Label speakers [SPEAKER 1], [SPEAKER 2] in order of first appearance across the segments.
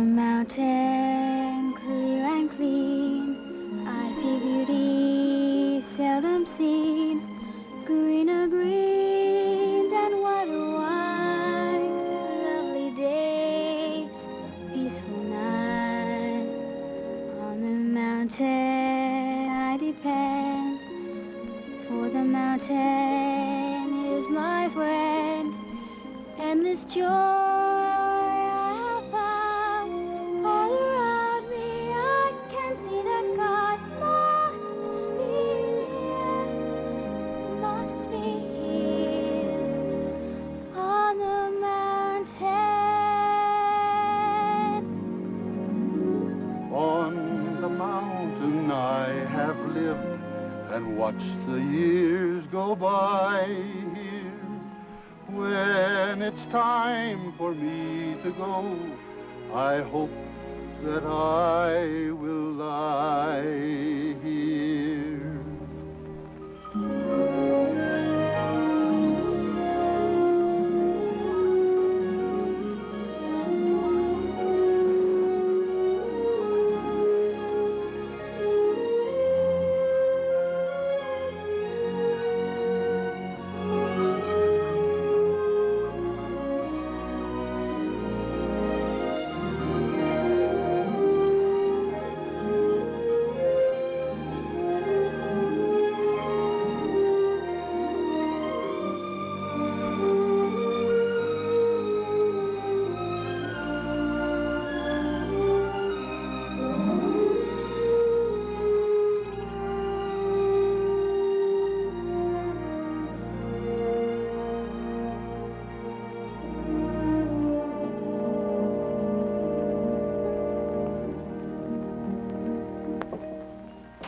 [SPEAKER 1] Mountain, clear and clean, I see beauty seldom seen. Greener greens and whiter whites, lovely days, peaceful nights. On the mountain I depend, for the mountain is my friend, and this joy
[SPEAKER 2] and watch the years go by here. When it's time for me to go, I hope that I will lie here.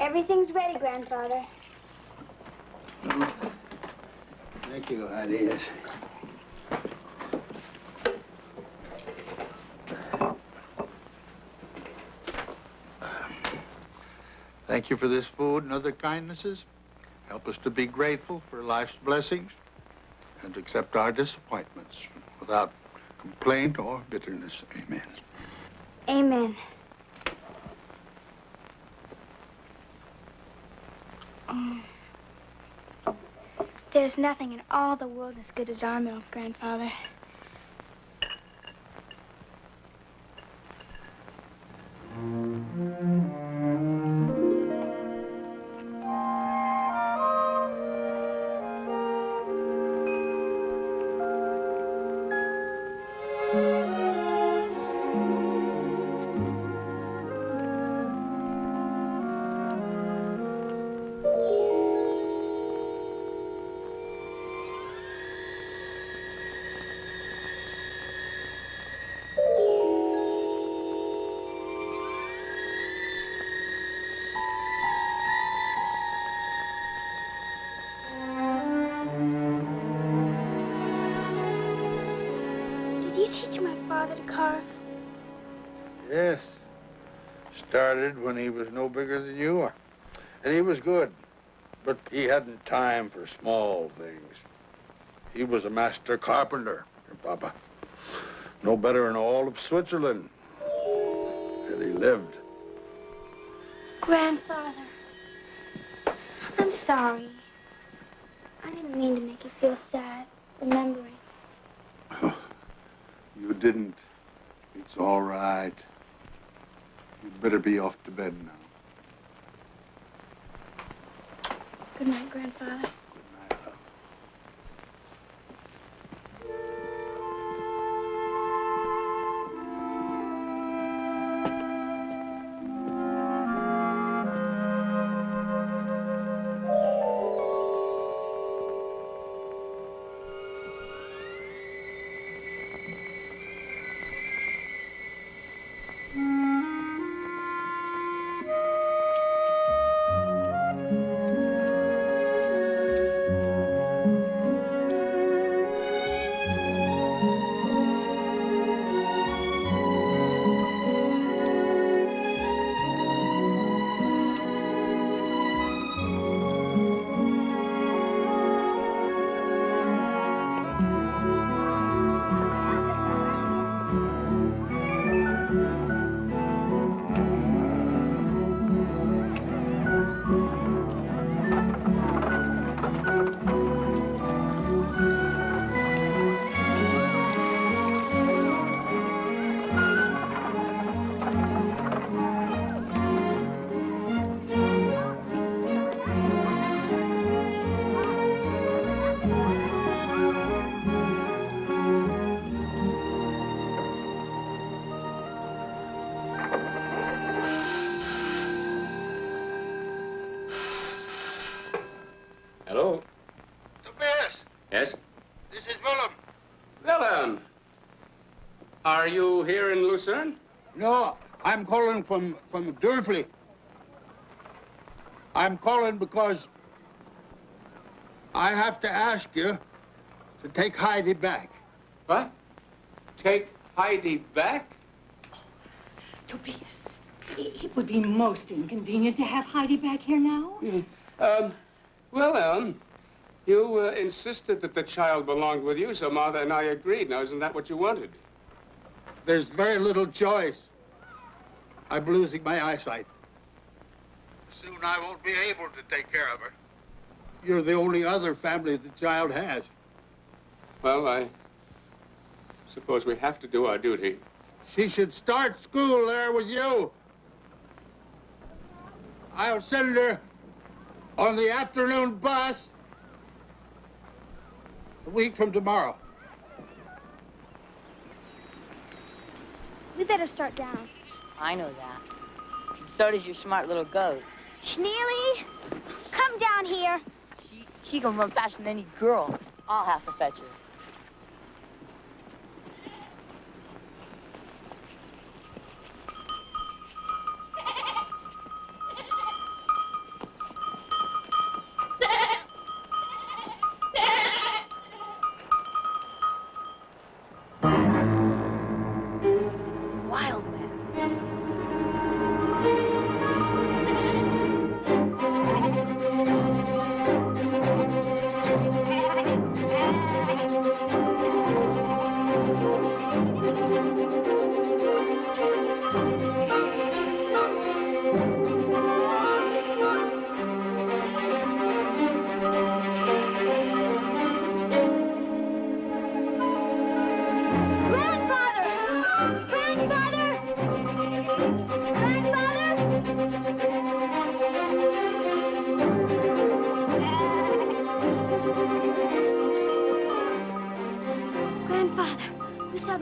[SPEAKER 1] Everything's ready, Grandfather.
[SPEAKER 2] Thank you, Heidi. Yes. Thank you for this food and other kindnesses. Help us to be grateful for life's blessings and to accept our disappointments without complaint or bitterness. Amen.
[SPEAKER 1] Amen. There's nothing in all the world as good as our milk, Grandfather.
[SPEAKER 2] Yes. Started when he was no bigger than you are. And he was good. But he hadn't time for small things. He was a master carpenter, your papa. No better in all of Switzerland. And he lived.
[SPEAKER 1] Grandfather, I'm sorry. I didn't mean to make you feel sad, remembering.
[SPEAKER 2] You didn't. It's all right. You'd better be off to bed now.
[SPEAKER 1] Good night, Grandfather.
[SPEAKER 2] Good night, love.
[SPEAKER 3] Hello?
[SPEAKER 2] Tobias,
[SPEAKER 3] Yes?
[SPEAKER 2] this is Willem.
[SPEAKER 3] Willem! Are you here in Lucerne?
[SPEAKER 2] No, I'm calling from Durfley. I'm calling because I have to ask you to take Heidi back.
[SPEAKER 3] What? Take Heidi back?
[SPEAKER 4] Tobias, it would be most inconvenient to have Heidi back here now.
[SPEAKER 3] Well, Ellen, you insisted that the child belonged with you, so Martha and I agreed. Now, isn't that what you wanted?
[SPEAKER 2] There's very little choice. I'm losing my eyesight. Soon I won't be able to take care of her. You're the only other family the child has.
[SPEAKER 3] Well, I suppose we have to do our duty.
[SPEAKER 2] She should start school there with you. I'll send her on the afternoon bus a week from tomorrow.
[SPEAKER 1] We better start down.
[SPEAKER 5] I know that. So does your smart little goat.
[SPEAKER 1] Schneely, come down here.
[SPEAKER 5] She can run faster than any girl. I'll have to fetch her.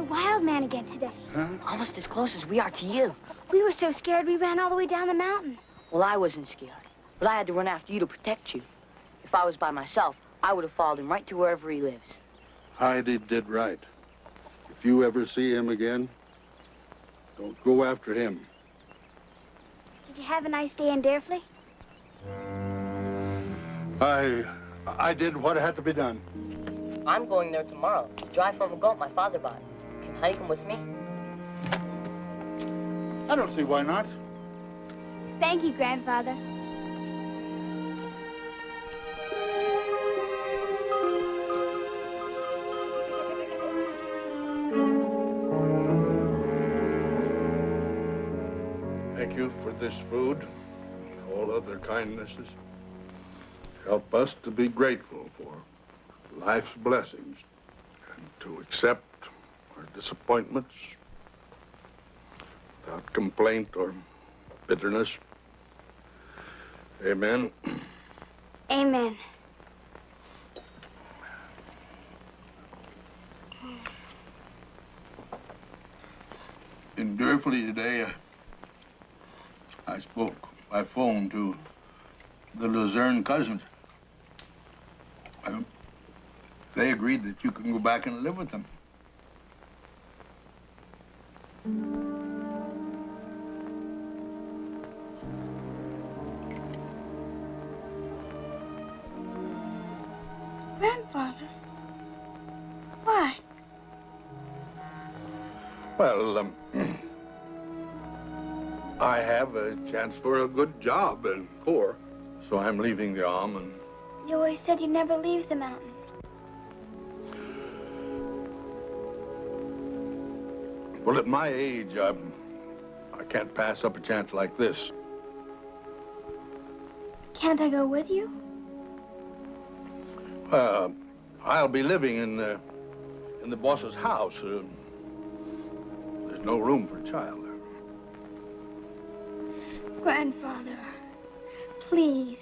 [SPEAKER 5] Wild man. Almost as close as we are to you.
[SPEAKER 1] We were so scared we ran all the way down the mountain.
[SPEAKER 5] Well, I wasn't scared, but I had to run after you to protect you. If I was by myself, I would have followed him right to wherever he lives.
[SPEAKER 2] Heidi did right. If you ever see him again, don't go after him.
[SPEAKER 1] Did you have a nice day in Durfley?
[SPEAKER 2] I did what had to be done.
[SPEAKER 5] I'm going there tomorrow to drive from a goat my father bought. Can Heidi come with me?
[SPEAKER 2] I don't see why not.
[SPEAKER 1] Thank you, Grandfather.
[SPEAKER 2] Thank you for this food and all other kindnesses. Help us to be grateful for life's blessings and to accept our disappointments without complaint or bitterness. Amen.
[SPEAKER 1] Amen.
[SPEAKER 2] In Durfley today, I spoke by phone to the Luzerne cousins. They agreed that you can go back and live with them.
[SPEAKER 1] Grandfather? Why?
[SPEAKER 2] Well, I have a chance for a good job in Corps, so I'm leaving the Arm and...
[SPEAKER 1] You always said you'd never leave the mountain.
[SPEAKER 2] Well, at my age, I can't pass up a chance like this.
[SPEAKER 1] Can't I go with you?
[SPEAKER 2] I'll be living in the boss's house. There's no room for a child.
[SPEAKER 1] Grandfather, please.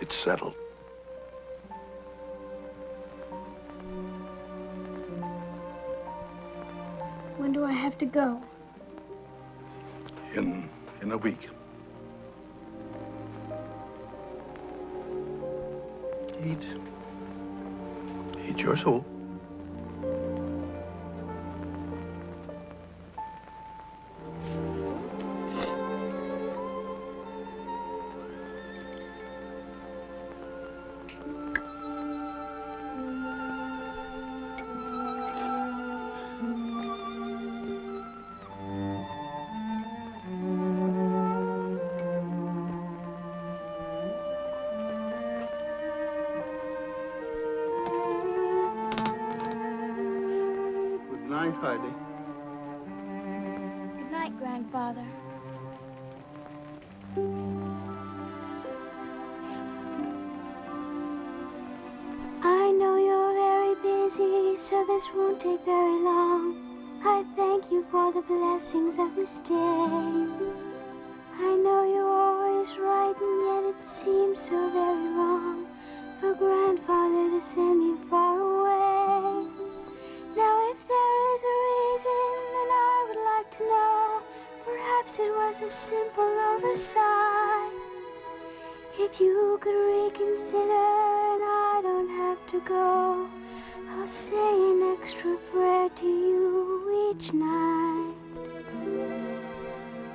[SPEAKER 2] It's settled.
[SPEAKER 1] When do I have to go?
[SPEAKER 2] In a week. Eat. Eat your soul. Good night, Heidi.
[SPEAKER 1] Good night, Grandfather. I know you're very busy, so this won't take very long. I thank you for the blessings of this day. I know you're always right, and yet it seems so very wrong for Grandfather to send you far away. Now, if there is a reason, then I would like to know. Perhaps it was a simple oversight. If you could reconsider and I don't have to go, I'll say an extra prayer to you each night.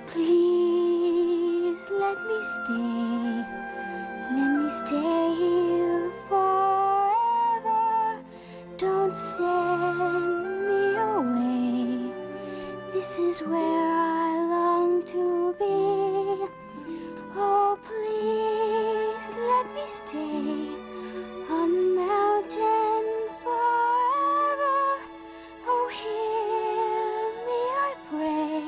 [SPEAKER 1] Please let me stay. Let me stay here forever. Don't send me away. This is where I long to be. Oh, please let me stay on the mountain forever. Oh, hear me, I pray,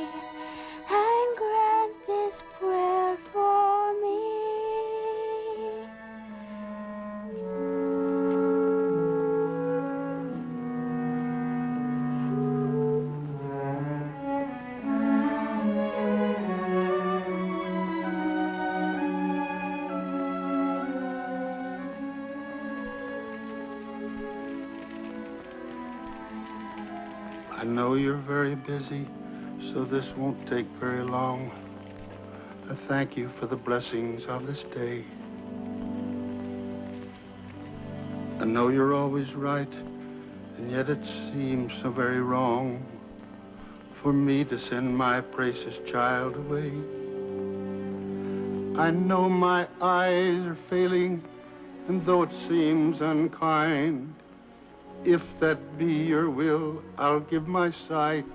[SPEAKER 1] and grant this prayer for me.
[SPEAKER 2] I know you're very busy, so this won't take very long. I thank you for the blessings of this day. I know you're always right, and yet it seems so very wrong for me to send my precious child away. I know my eyes are failing, and though it seems unkind, if that be your will, I'll give my sight.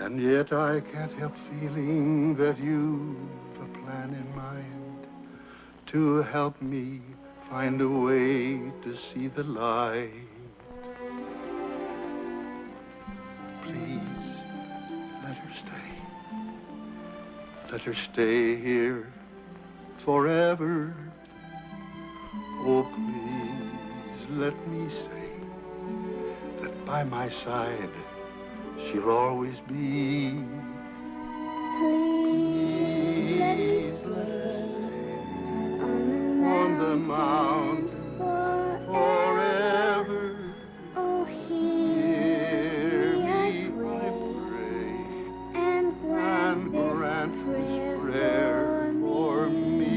[SPEAKER 2] And yet I can't help feeling that you've a plan in mind to help me find a way to see the light. Please, let her stay. Let her stay here forever. Oh, please, let me say that by my side she'll always be.
[SPEAKER 1] Please let me stay on the mountain forever. Oh, hear me, I pray, and grant this prayer for me.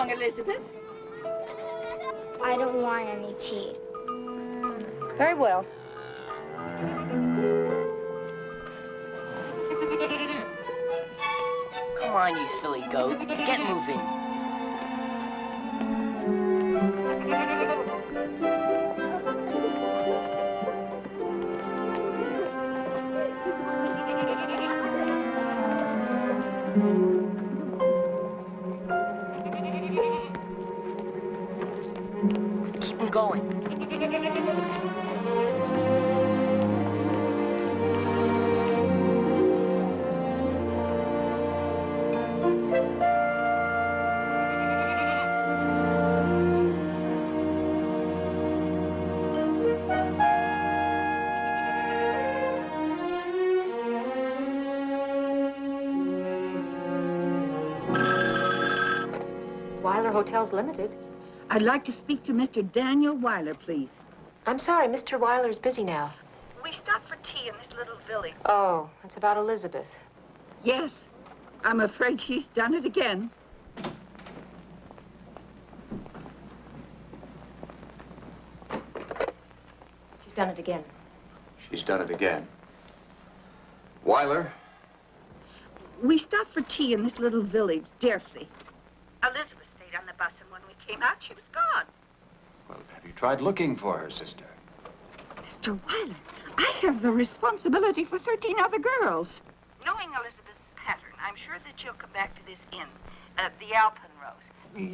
[SPEAKER 5] Elizabeth.
[SPEAKER 1] I don't want any tea.
[SPEAKER 5] Very well. Come on, you silly goat. Get moving. going.
[SPEAKER 6] Weiler Hotel's limited.
[SPEAKER 4] I'd like to speak to Mr. Daniel Weiler, please.
[SPEAKER 6] I'm sorry, Mr. Weiler's busy now.
[SPEAKER 4] We stopped for tea in this little village.
[SPEAKER 6] Oh, it's about Elizabeth.
[SPEAKER 4] Yes. I'm afraid she's done it again.
[SPEAKER 6] She's done it again.
[SPEAKER 7] She's done it again. Weiler?
[SPEAKER 4] We stopped for tea in this little village, Derfley.
[SPEAKER 8] Elizabeth stayed on the bus, and when we came out, she was gone.
[SPEAKER 7] Well, have you tried looking for her, sister?
[SPEAKER 4] Mr. Weiler, I have the responsibility for 13 other girls.
[SPEAKER 8] Knowing Elizabeth's pattern, I'm sure that she'll come back to this inn, the Alpenrose.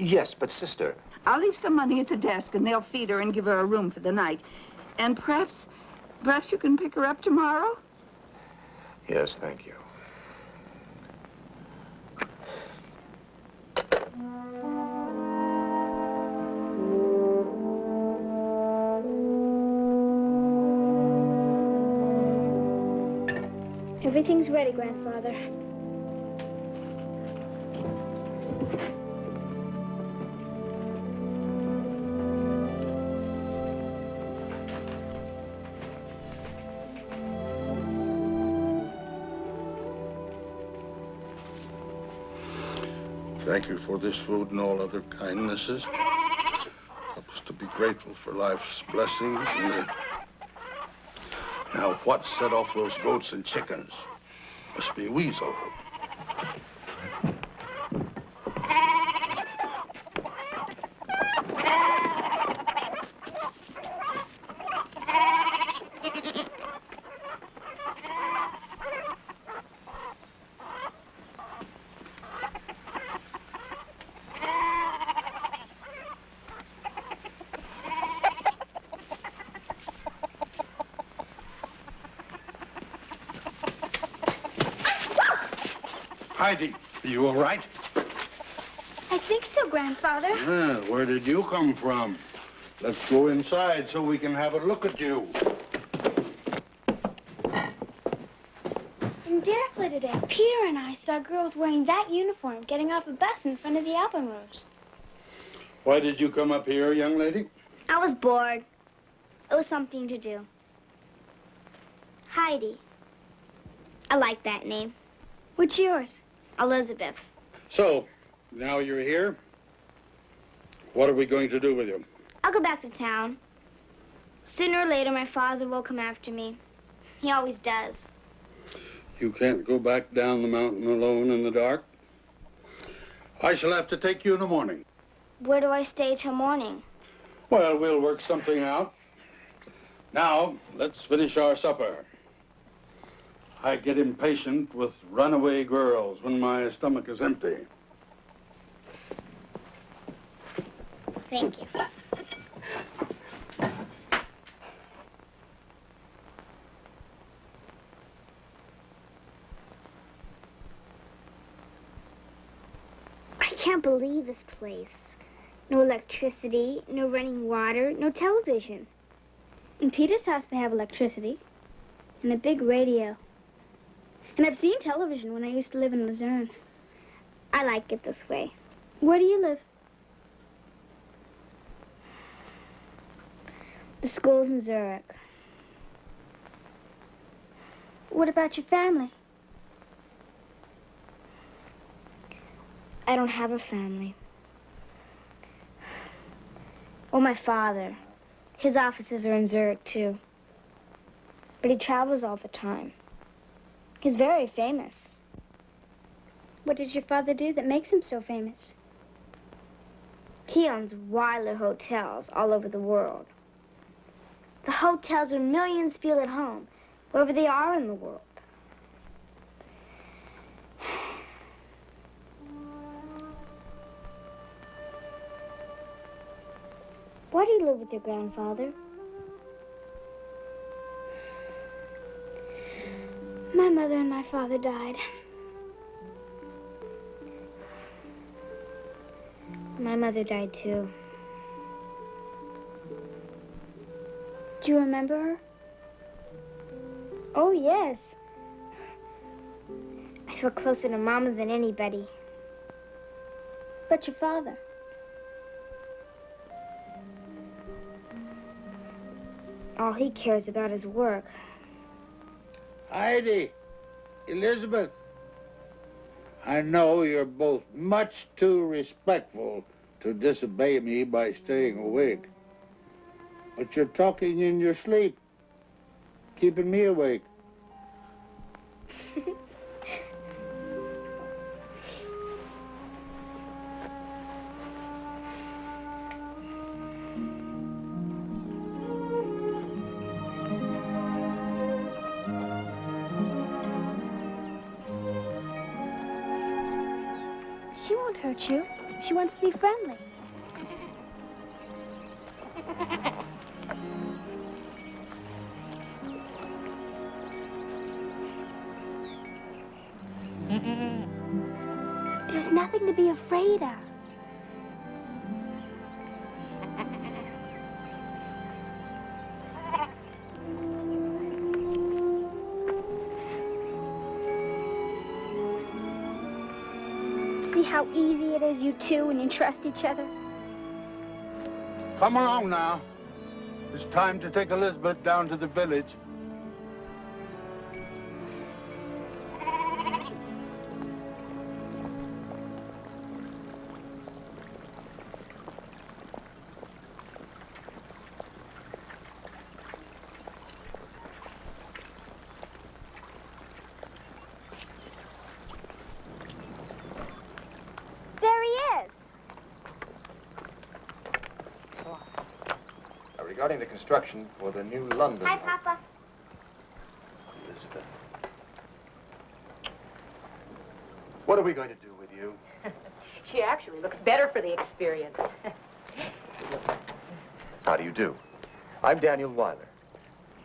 [SPEAKER 7] Yes, but sister...
[SPEAKER 4] I'll leave some money at the desk, and they'll feed her and give her a room for the night. And perhaps you can pick her up tomorrow?
[SPEAKER 7] Yes, thank you.
[SPEAKER 1] Everything's ready, Grandfather.
[SPEAKER 2] Thank you for this food and all other kindnesses. Help us to be grateful for life's blessings. Now, what set off those goats and chickens? Must be Weasel. Heidi, are you all right?
[SPEAKER 1] I think so, Grandfather.
[SPEAKER 2] Well, where did you come from? Let's go inside so we can have a look at you.
[SPEAKER 1] In Derfley today, Peter and I saw girls wearing that uniform getting off a bus in front of the Alpenrose.
[SPEAKER 2] Why did you come up here, young lady?
[SPEAKER 1] I was bored. It was something to do. Heidi. I like that name. What's yours? Elizabeth.
[SPEAKER 2] So, now you're here. What are we going to do with you?
[SPEAKER 1] I'll go back to town. Sooner or later, my father will come after me. He always does.
[SPEAKER 2] You can't go back down the mountain alone in the dark. I shall have to take you in the morning.
[SPEAKER 1] Where do I stay till morning?
[SPEAKER 2] Well, we'll work something out. Now, let's finish our supper. I get impatient with runaway girls when my stomach is empty.
[SPEAKER 1] Thank you. I can't believe this place. No electricity, no running water, no television. In Peter's house, they have electricity and a big radio. And I've seen television when I used to live in Luzerne. I like it this way. Where do you live? The school's in Zurich. What about your family? I don't have a family. Well, my father. His offices are in Zurich, too. But he travels all the time. He's very famous. What does your father do that makes him so famous? He owns Weiler hotels all over the world. The hotels where millions feel at home, wherever they are in the world. Why Where do you live with your grandfather? My mother and my father died. My mother died too. Do you remember her? Oh, yes. I feel closer to Mama than anybody. But your father? All he cares about is work.
[SPEAKER 2] Heidi, Elizabeth, I know you're both much too respectful to disobey me by staying awake. But you're talking in your sleep, keeping me awake.
[SPEAKER 1] She won't hurt you. She wants to be friendly. There's nothing to be afraid of. See how easy it is, you two, when you trust each other?
[SPEAKER 2] Come along now. It's time to take Elizabeth down to the village.
[SPEAKER 1] There he is.
[SPEAKER 7] Regarding the construction for the new London...
[SPEAKER 1] Hi, Papa.
[SPEAKER 7] Elizabeth. What are we going to do with you?
[SPEAKER 6] She actually looks better for the experience.
[SPEAKER 7] How do you do? I'm Daniel Weiler.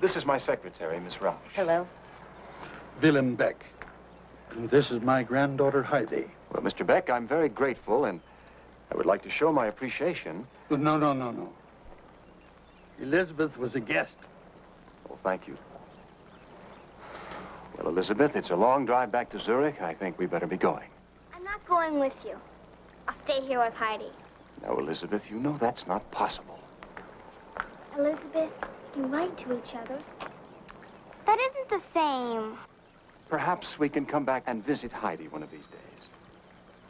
[SPEAKER 7] This is my secretary, Miss Rausch.
[SPEAKER 5] Hello.
[SPEAKER 2] Willem Beck. And this is my granddaughter, Heidi.
[SPEAKER 7] Well, Mr. Beck, I'm very grateful, and I would like to show my appreciation.
[SPEAKER 2] No. Elizabeth was a guest.
[SPEAKER 7] Oh, thank you. Well, Elizabeth, it's a long drive back to Zurich. I think we better be going.
[SPEAKER 1] I'm not going with you. I'll stay here with Heidi.
[SPEAKER 7] Now, Elizabeth, you know that's not possible.
[SPEAKER 1] Elizabeth, we can write to each other. That isn't the same.
[SPEAKER 7] Perhaps we can come back and visit Heidi one of these days.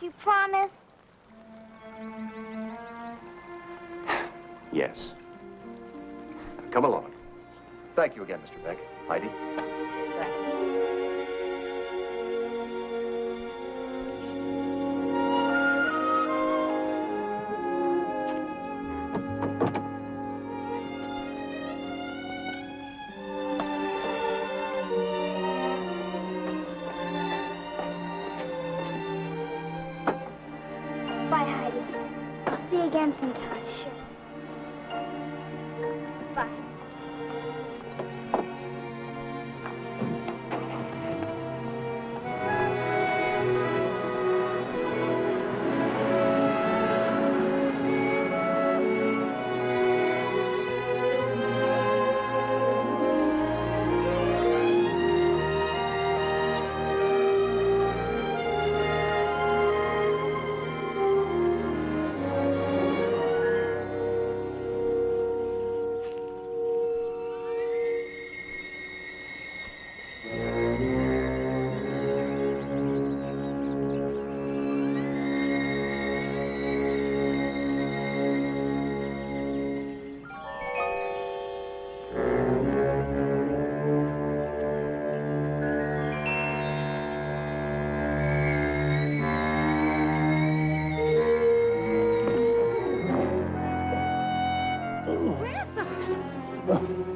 [SPEAKER 1] Do you promise?
[SPEAKER 7] Yes. Now, come along. Thank you again, Mr. Beck. Heidi?
[SPEAKER 1] Bye, Heidi. I'll see you again sometime. Sure. Bye.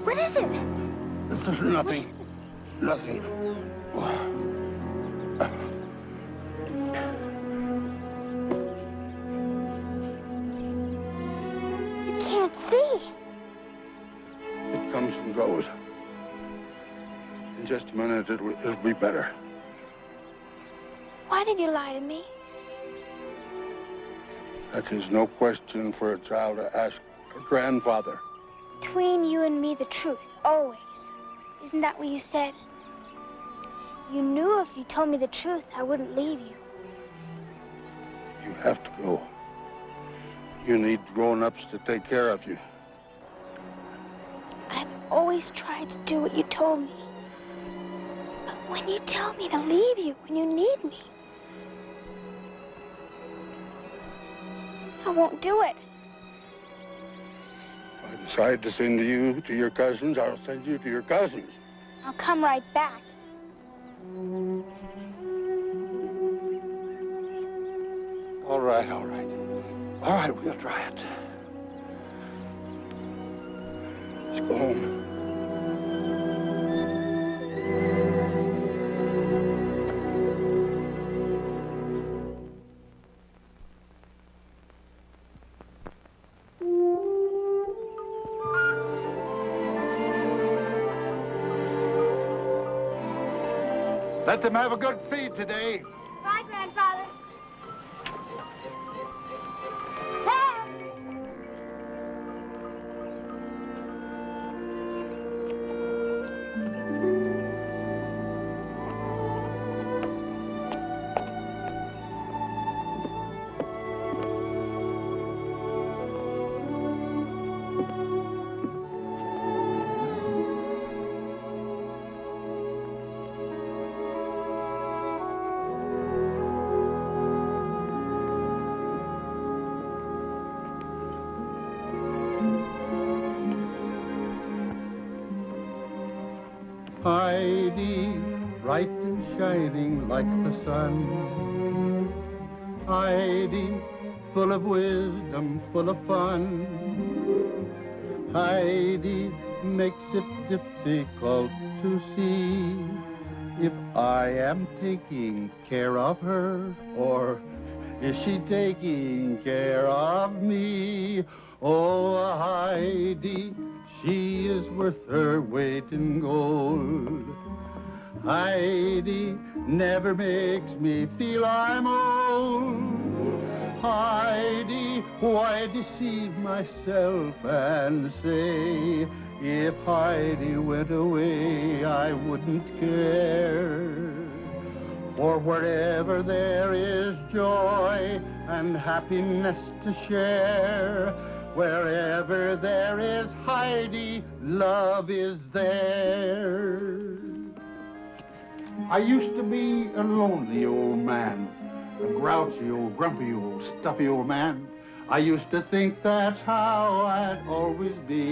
[SPEAKER 1] What is it?
[SPEAKER 2] Nothing. Nothing.
[SPEAKER 1] You can't see.
[SPEAKER 2] goes. In just a minute, it'll be better.
[SPEAKER 1] Why did you lie to me?
[SPEAKER 2] That is no question for a child to ask her grandfather.
[SPEAKER 1] Between you and me, the truth, always. Isn't that what you said? You knew if you told me the truth, I wouldn't leave you.
[SPEAKER 2] You have to go. You need grown-ups to take care of you.
[SPEAKER 1] I've always tried to do what you told me. But when you tell me to leave you, when you need me, I won't do it.
[SPEAKER 2] If I decide to send you to your cousins, I'll send you to your cousins.
[SPEAKER 1] I'll come right back.
[SPEAKER 2] All right, all right. All right, we'll try it. Let's go home. Let them have a good feed today.
[SPEAKER 1] Bye, Grandfather. Help!
[SPEAKER 2] Heidi, bright and shining like the sun. Heidi, full of wisdom, full of fun. Heidi makes it difficult to see if I am taking care of her or is she taking care of me. Oh, Heidi, she is worth her weight in gold. Heidi never makes me feel I'm old. Heidi, why deceive myself and say if Heidi went away I wouldn't care? For wherever there is joy and happiness to share, wherever there is Heidi, love is there. I used to be a lonely old man, a grouchy old, grumpy old, stuffy old man. I used to think that's how I'd always be.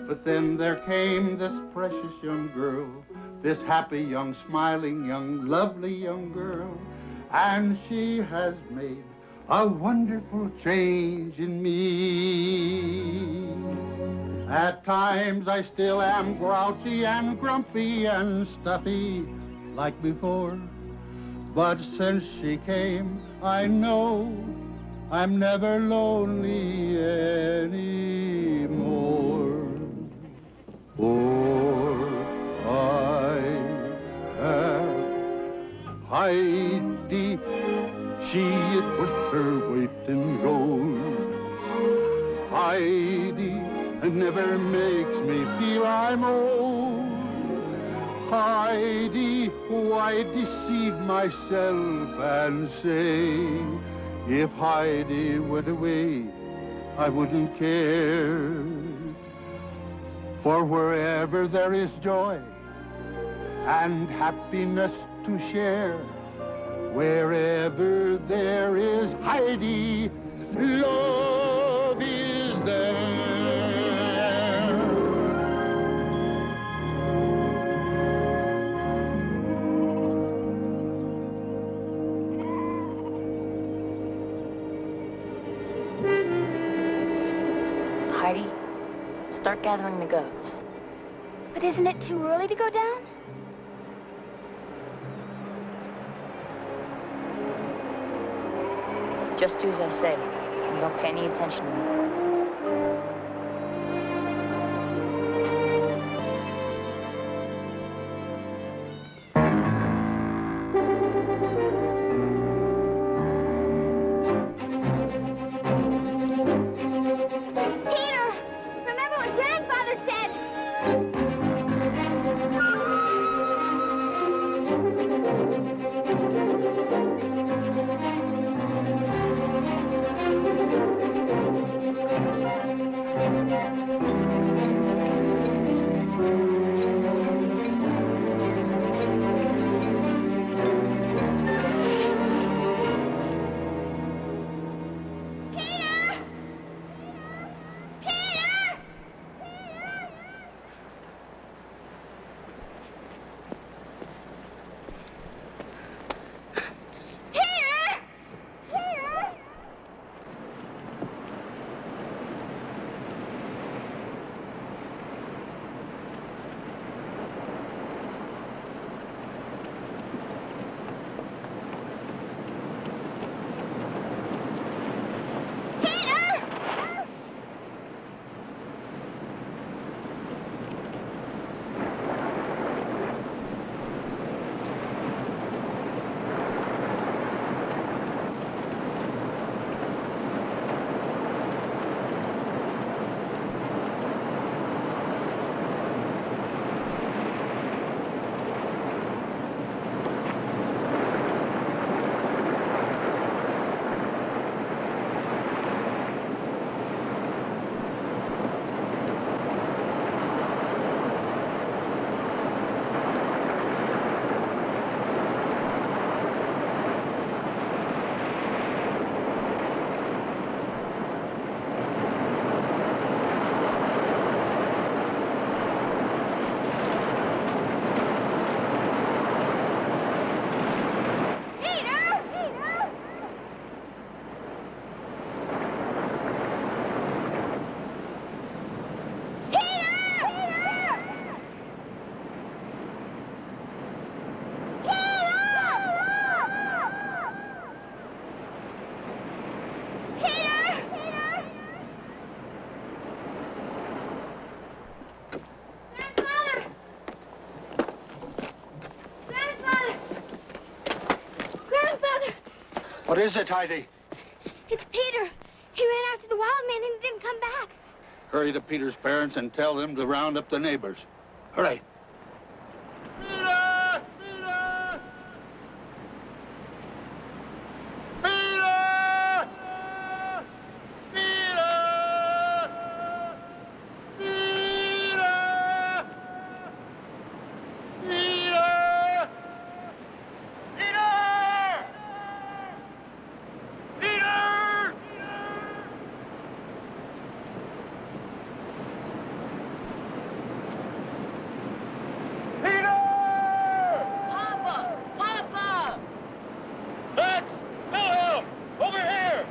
[SPEAKER 2] But then there came this precious young girl, this happy young, smiling young, lovely young girl, and she has made a wonderful change in me. At times I still am grouchy and grumpy and stuffy like before, but since she came, I know I'm never lonely anymore. For I have Heidi, she is worth her weight in gold. Heidi never makes me feel I'm old. Heidi, why deceive myself and say if Heidi went away, I wouldn't care? For wherever there is joy and happiness to share, wherever there is Heidi, love is there.
[SPEAKER 5] Heidi, start gathering the goats.
[SPEAKER 1] But isn't it too early to go down?
[SPEAKER 5] Just do as I say, and don't pay any attention to me.
[SPEAKER 2] What is it, Heidi?
[SPEAKER 1] It's Peter. He ran out to the wild man and he didn't come back.
[SPEAKER 2] Hurry to Peter's parents and tell them to round up the neighbors. Hurry. Peter! Peter! Peter! Peter! Peter! Peter! Peter! Peter!
[SPEAKER 5] Papa! Papa!
[SPEAKER 2] Max! Wilhelm! Over here!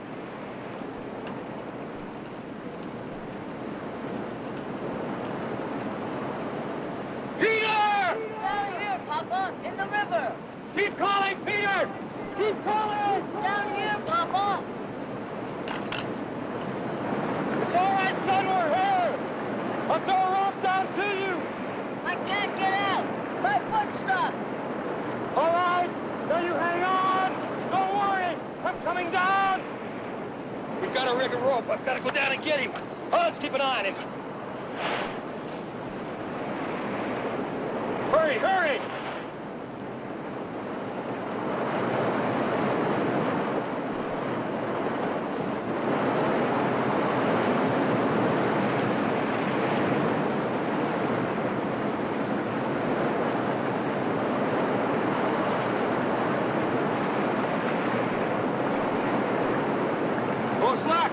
[SPEAKER 2] Peter!
[SPEAKER 5] Down here, Papa! In the river!
[SPEAKER 2] Keep calling, Peter! Keep calling!
[SPEAKER 5] Down here, Papa!
[SPEAKER 2] It's all right, son, we're here! I'll throw a rope down to you!
[SPEAKER 5] I can't get out! My foot's stuck!
[SPEAKER 2] All right, now you hang on! Don't worry, I'm coming down! We've got to rig a rope. I've got to go down and get him. Oh, let's keep an eye on him. Hurry, hurry! Go slack!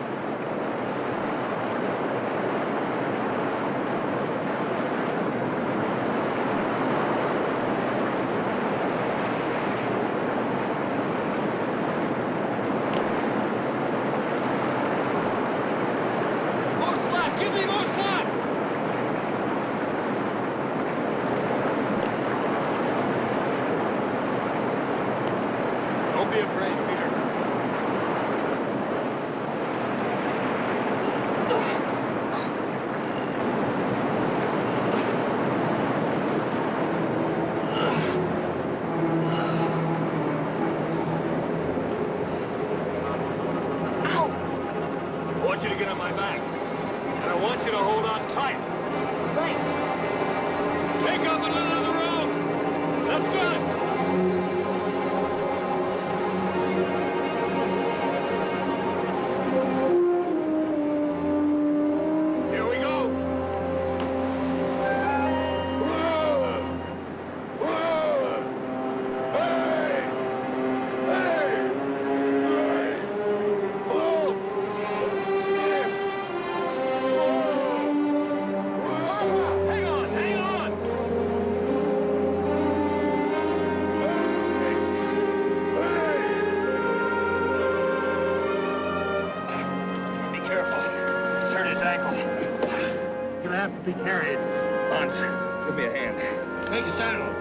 [SPEAKER 2] More slack! Give me more slack! Don't be afraid, Peter. I want you to get on my back. And I want you to hold on tight.
[SPEAKER 5] Right.
[SPEAKER 2] Take up a little of the rope. That's good. Here we go. Hey! Hey! Oh! Hang on, hang on! Be careful. Turn his ankle. Gonna have to be carried. Hans, give me a hand. Take a saddle.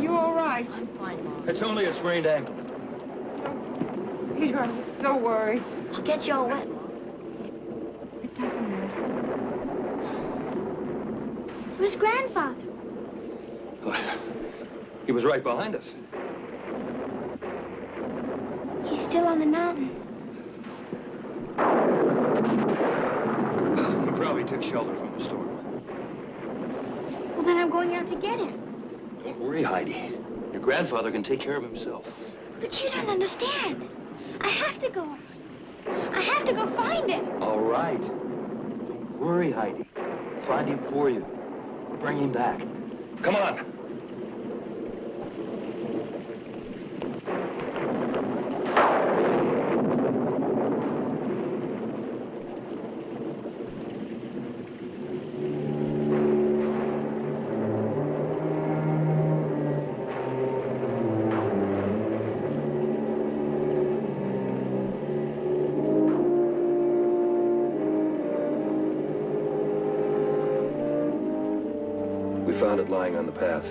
[SPEAKER 4] you all right?
[SPEAKER 5] I'm fine, Mom.
[SPEAKER 7] It's only a sprained ankle.
[SPEAKER 4] Peter, I'm so worried.
[SPEAKER 5] I'll get you all wet, Mom.
[SPEAKER 4] It doesn't matter.
[SPEAKER 1] Where's Grandfather?
[SPEAKER 7] He was right behind us.
[SPEAKER 1] He's still on the mountain.
[SPEAKER 7] He probably took shelter from the storm.
[SPEAKER 1] Well, then I'm going out to get him.
[SPEAKER 7] Don't worry, Heidi. Your grandfather can take care of himself.
[SPEAKER 1] But you don't understand. I have to go out. I have to go find him.
[SPEAKER 7] All right. Don't worry, Heidi. We'll find him for you. We'll bring him back. Come on. We found it lying on the path,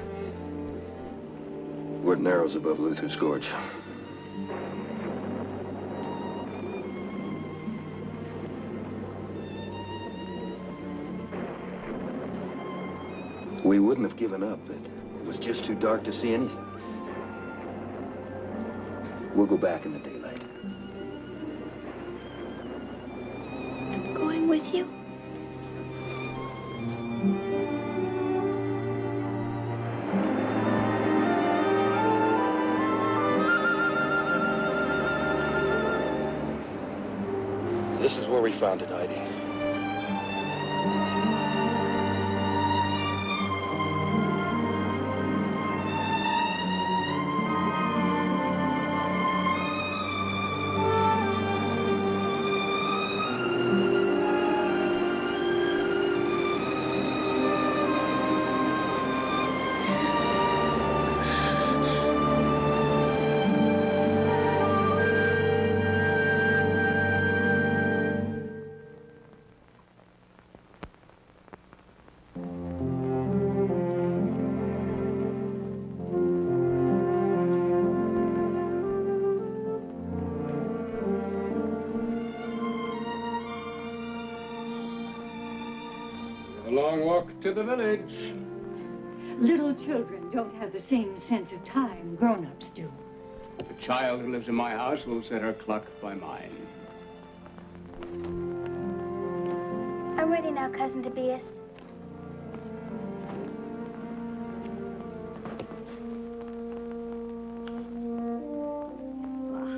[SPEAKER 7] where it narrows above Luther's Gorge. We wouldn't have given up. It was just too dark to see anything. We'll go back in the daylight.
[SPEAKER 1] I'm going with you.
[SPEAKER 7] This is where we found it, Heidi.
[SPEAKER 3] Long walk to the village.
[SPEAKER 9] Little children don't have the same sense of time grown-ups do.
[SPEAKER 3] The child who lives in my house will set her clock by mine.
[SPEAKER 1] I'm ready now, Cousin Tobias.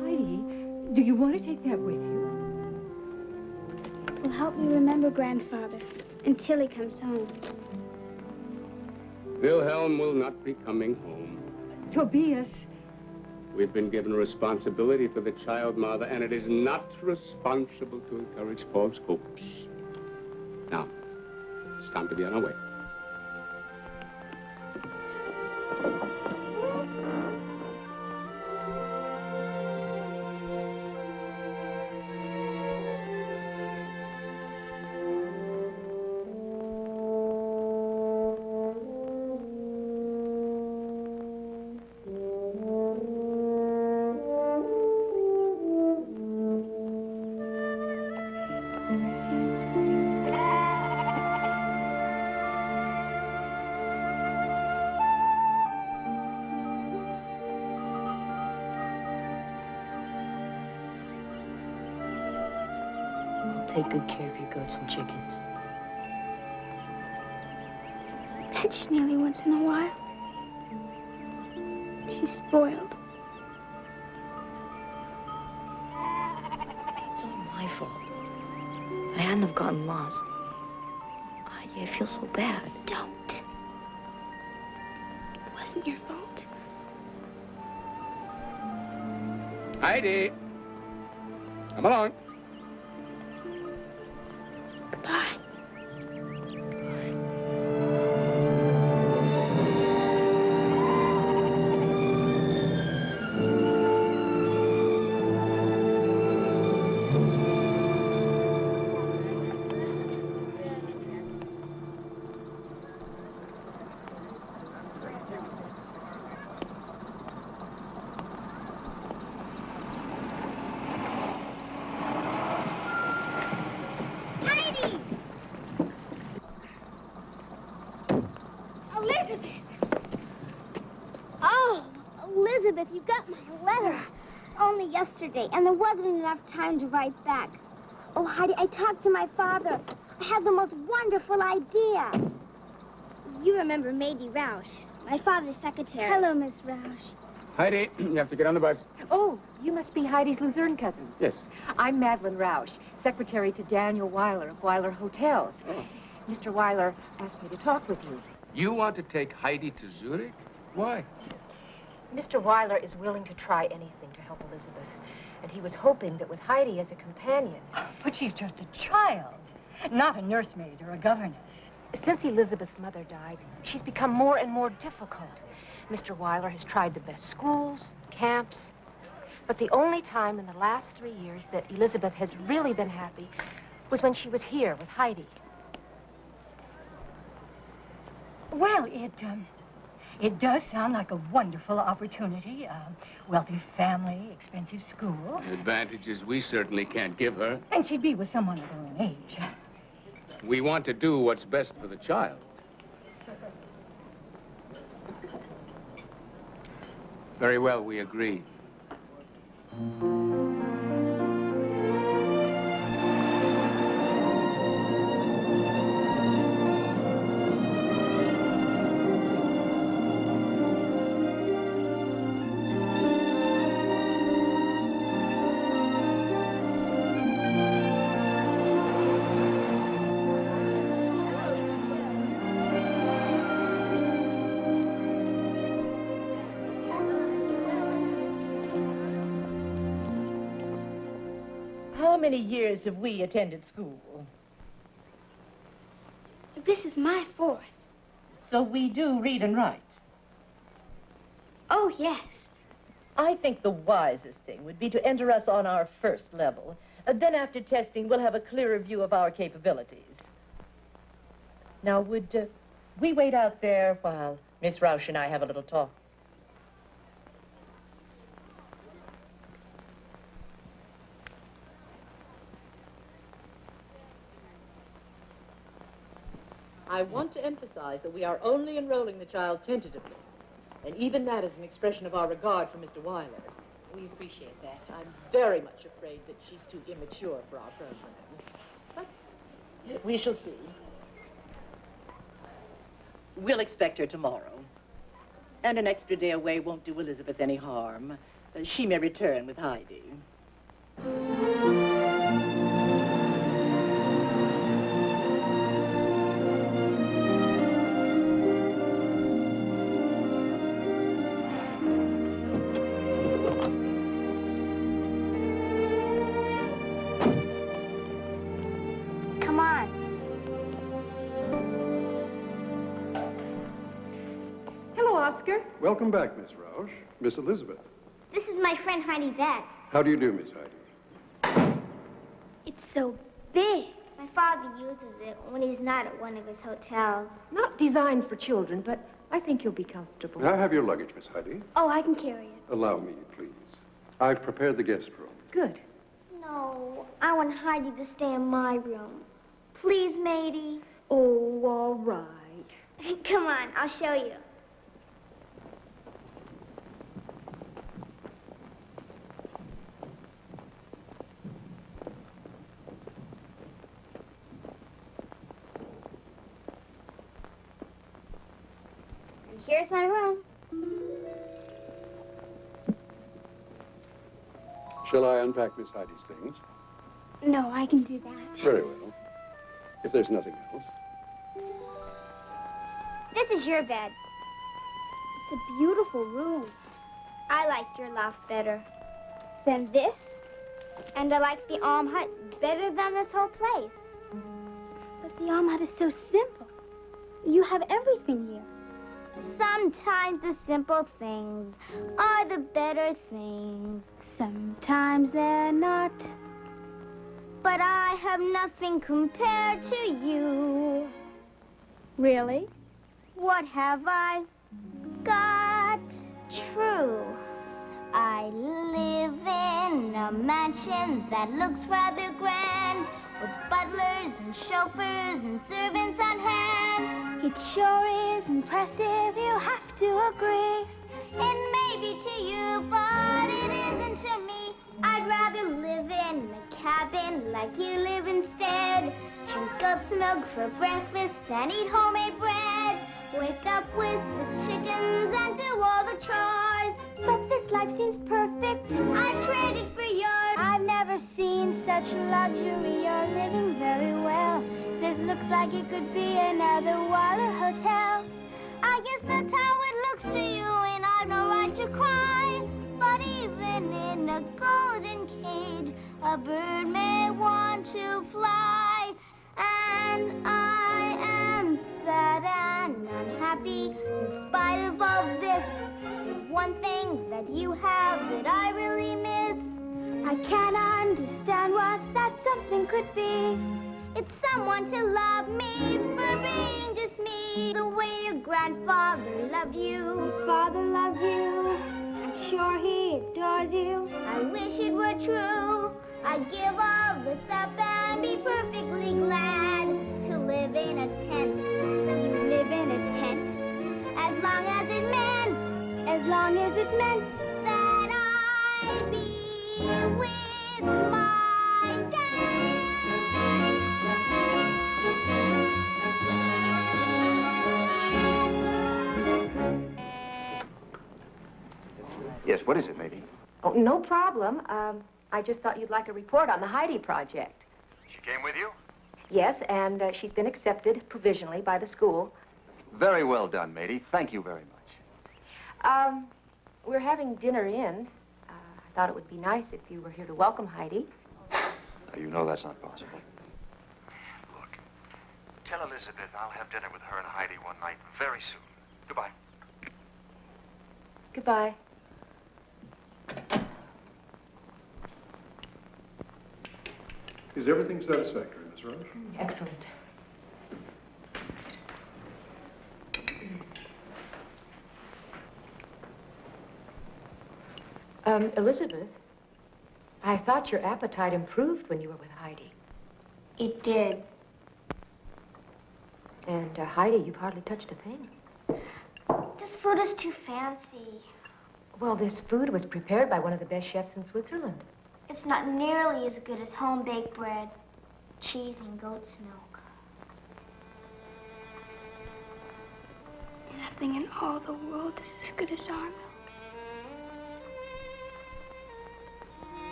[SPEAKER 9] Heidi, do you want to take that with you?
[SPEAKER 1] It will help me remember Grandfather until he comes home.
[SPEAKER 3] Wilhelm will not be coming home.
[SPEAKER 9] Tobias.
[SPEAKER 3] We've been given responsibility for the child, Mother, and it is not responsible to encourage false hopes. Now, it's time to be on our way.
[SPEAKER 5] Take good care of your goats and chickens.
[SPEAKER 1] That's Neely once in a while. She's spoiled.
[SPEAKER 5] It's all my fault. If I hadn't have gotten lost, I feel so bad.
[SPEAKER 1] Don't. It wasn't your fault.
[SPEAKER 3] Heidi! Come along.
[SPEAKER 1] Goodbye. Elizabeth! Oh, Elizabeth, you got my letter. Only yesterday, and there wasn't enough time to write back. Oh, Heidi, I talked to my father. I had the most wonderful idea. You remember Mady Roush, my father's secretary. Hello, Miss Roush.
[SPEAKER 3] Heidi, you have to get on the bus.
[SPEAKER 6] Oh, you must be Heidi's Luzerne cousins.
[SPEAKER 3] Yes.
[SPEAKER 6] I'm Madeline Roush, secretary to Daniel Weiler of Weiler Hotels.
[SPEAKER 3] Oh.
[SPEAKER 6] Mr. Weiler asked me to talk with you.
[SPEAKER 10] You want to take Heidi to Zurich? Why?
[SPEAKER 6] Mr. Weiler is willing to try anything to help Elizabeth. And he was hoping that with Heidi as a companion...
[SPEAKER 9] But she's just a child, not a nursemaid or a governess.
[SPEAKER 6] Since Elizabeth's mother died, she's become more and more difficult. Mr. Weiler has tried the best schools, camps, but the only time in the last 3 years that Elizabeth has really been happy was when she was here with Heidi.
[SPEAKER 9] Well, it does sound like a wonderful opportunity. Wealthy family, expensive school.
[SPEAKER 3] Advantages we certainly can't give her.
[SPEAKER 9] And she'd be with someone of her own age.
[SPEAKER 3] We want to do what's best for the child. Very well, we agree.
[SPEAKER 11] How many years have we attended school?
[SPEAKER 1] This is my 4th.
[SPEAKER 11] So we do read and write.
[SPEAKER 1] Oh, yes.
[SPEAKER 11] I think the wisest thing would be to enter us on our first level. Then after testing, we'll have a clearer view of our capabilities. Now, would we wait out there while Miss Roush and I have a little talk? I want to emphasize that we are only enrolling the child tentatively. And even that is an expression of our regard for Mr. Weiler. We appreciate that. I'm very much afraid that she's too immature for our program. But we shall see. We'll expect her tomorrow. And an extra day away won't do Elizabeth any harm. She may return with Heidi.
[SPEAKER 12] Welcome back, Miss Roush. Miss Elizabeth.
[SPEAKER 1] This is my friend Heidi Beck.
[SPEAKER 12] How do you do, Miss Heidi?
[SPEAKER 1] It's so big. My father uses it when he's not at one of his hotels.
[SPEAKER 6] Not designed for children, but I think you'll be comfortable.
[SPEAKER 12] Now have your luggage, Miss Heidi.
[SPEAKER 1] Oh, I can carry it.
[SPEAKER 12] Allow me, please. I've prepared the guest room.
[SPEAKER 6] Good.
[SPEAKER 1] No, I want Heidi to stay in my room. Please, matey.
[SPEAKER 6] Oh, all right.
[SPEAKER 1] Come on, I'll show you. Here's my room.
[SPEAKER 12] Shall I unpack Miss Heidi's things?
[SPEAKER 1] No, I can do that.
[SPEAKER 12] Very well. If there's nothing else.
[SPEAKER 1] This is your bed. It's a beautiful room. I liked your loft better than this. And I like the Alm Hut better than this whole place. But the Alm Hut is so simple. You have everything here. Sometimes the simple things are the better things. Sometimes they're not. But I have nothing compared to you. Really? What have I got? True. I live in a mansion that looks rather grand, with butlers and chauffeurs and servants on hand. It sure is impressive you'll have to agree. It may be to you, but it isn't to me. I'd rather live in a cabin like you live instead. Drink goat's milk for breakfast and eat homemade bread. Wake up with the chickens and do all the chores. But this life seems perfect. I'd trade it for yours. I've never seen such luxury. You're living very well. This looks like it could be another Wilder hotel. I guess that's how it looks to you, and I've no right to cry. But even in a golden cage, a bird may want to fly. And I am sad and unhappy in spite of all this. There's one thing that you have that I really miss. I can't understand what that something could be. It's someone to love me for being just me. The way your grandfather loved you. Father loves you. I'm sure he adores you. I wish it were true. I'd give all this up and be perfectly glad to live in a tent. You live in a tent. As long as it meant that I'd be with my dad.
[SPEAKER 7] Yes, what is it, matey?
[SPEAKER 6] Oh, no problem. I just thought you'd like a report on the Heidi project.
[SPEAKER 7] She came with you?
[SPEAKER 6] Yes, and she's been accepted provisionally by the school.
[SPEAKER 7] Very well done, matey. Thank you very much.
[SPEAKER 6] We're having dinner in. I thought it would be nice if you were here to welcome Heidi.
[SPEAKER 7] You know that's not possible. Look, tell Elizabeth I'll have dinner with her and Heidi one night very soon. Goodbye.
[SPEAKER 6] Goodbye.
[SPEAKER 12] Is everything satisfactory, Miss Roche?
[SPEAKER 6] Excellent. Elizabeth, I thought your appetite improved when you were with Heidi.
[SPEAKER 1] It did.
[SPEAKER 6] And Heidi, you've hardly touched a thing.
[SPEAKER 1] This food is too fancy.
[SPEAKER 6] Well, this food was prepared by one of the best chefs in Switzerland.
[SPEAKER 1] It's not nearly as good as home-baked bread, cheese, and goat's milk. Nothing in all the world is as good as our milk.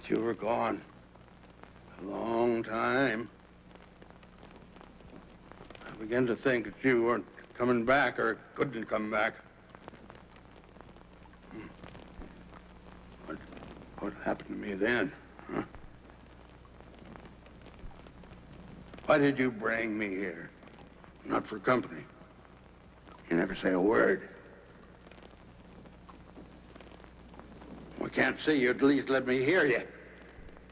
[SPEAKER 2] You were gone a long time. began to think that you weren't coming back or couldn't come back. What happened to me then, huh? Why did you bring me here? Not for company. You never say a word. I can't see you. At least let me hear you.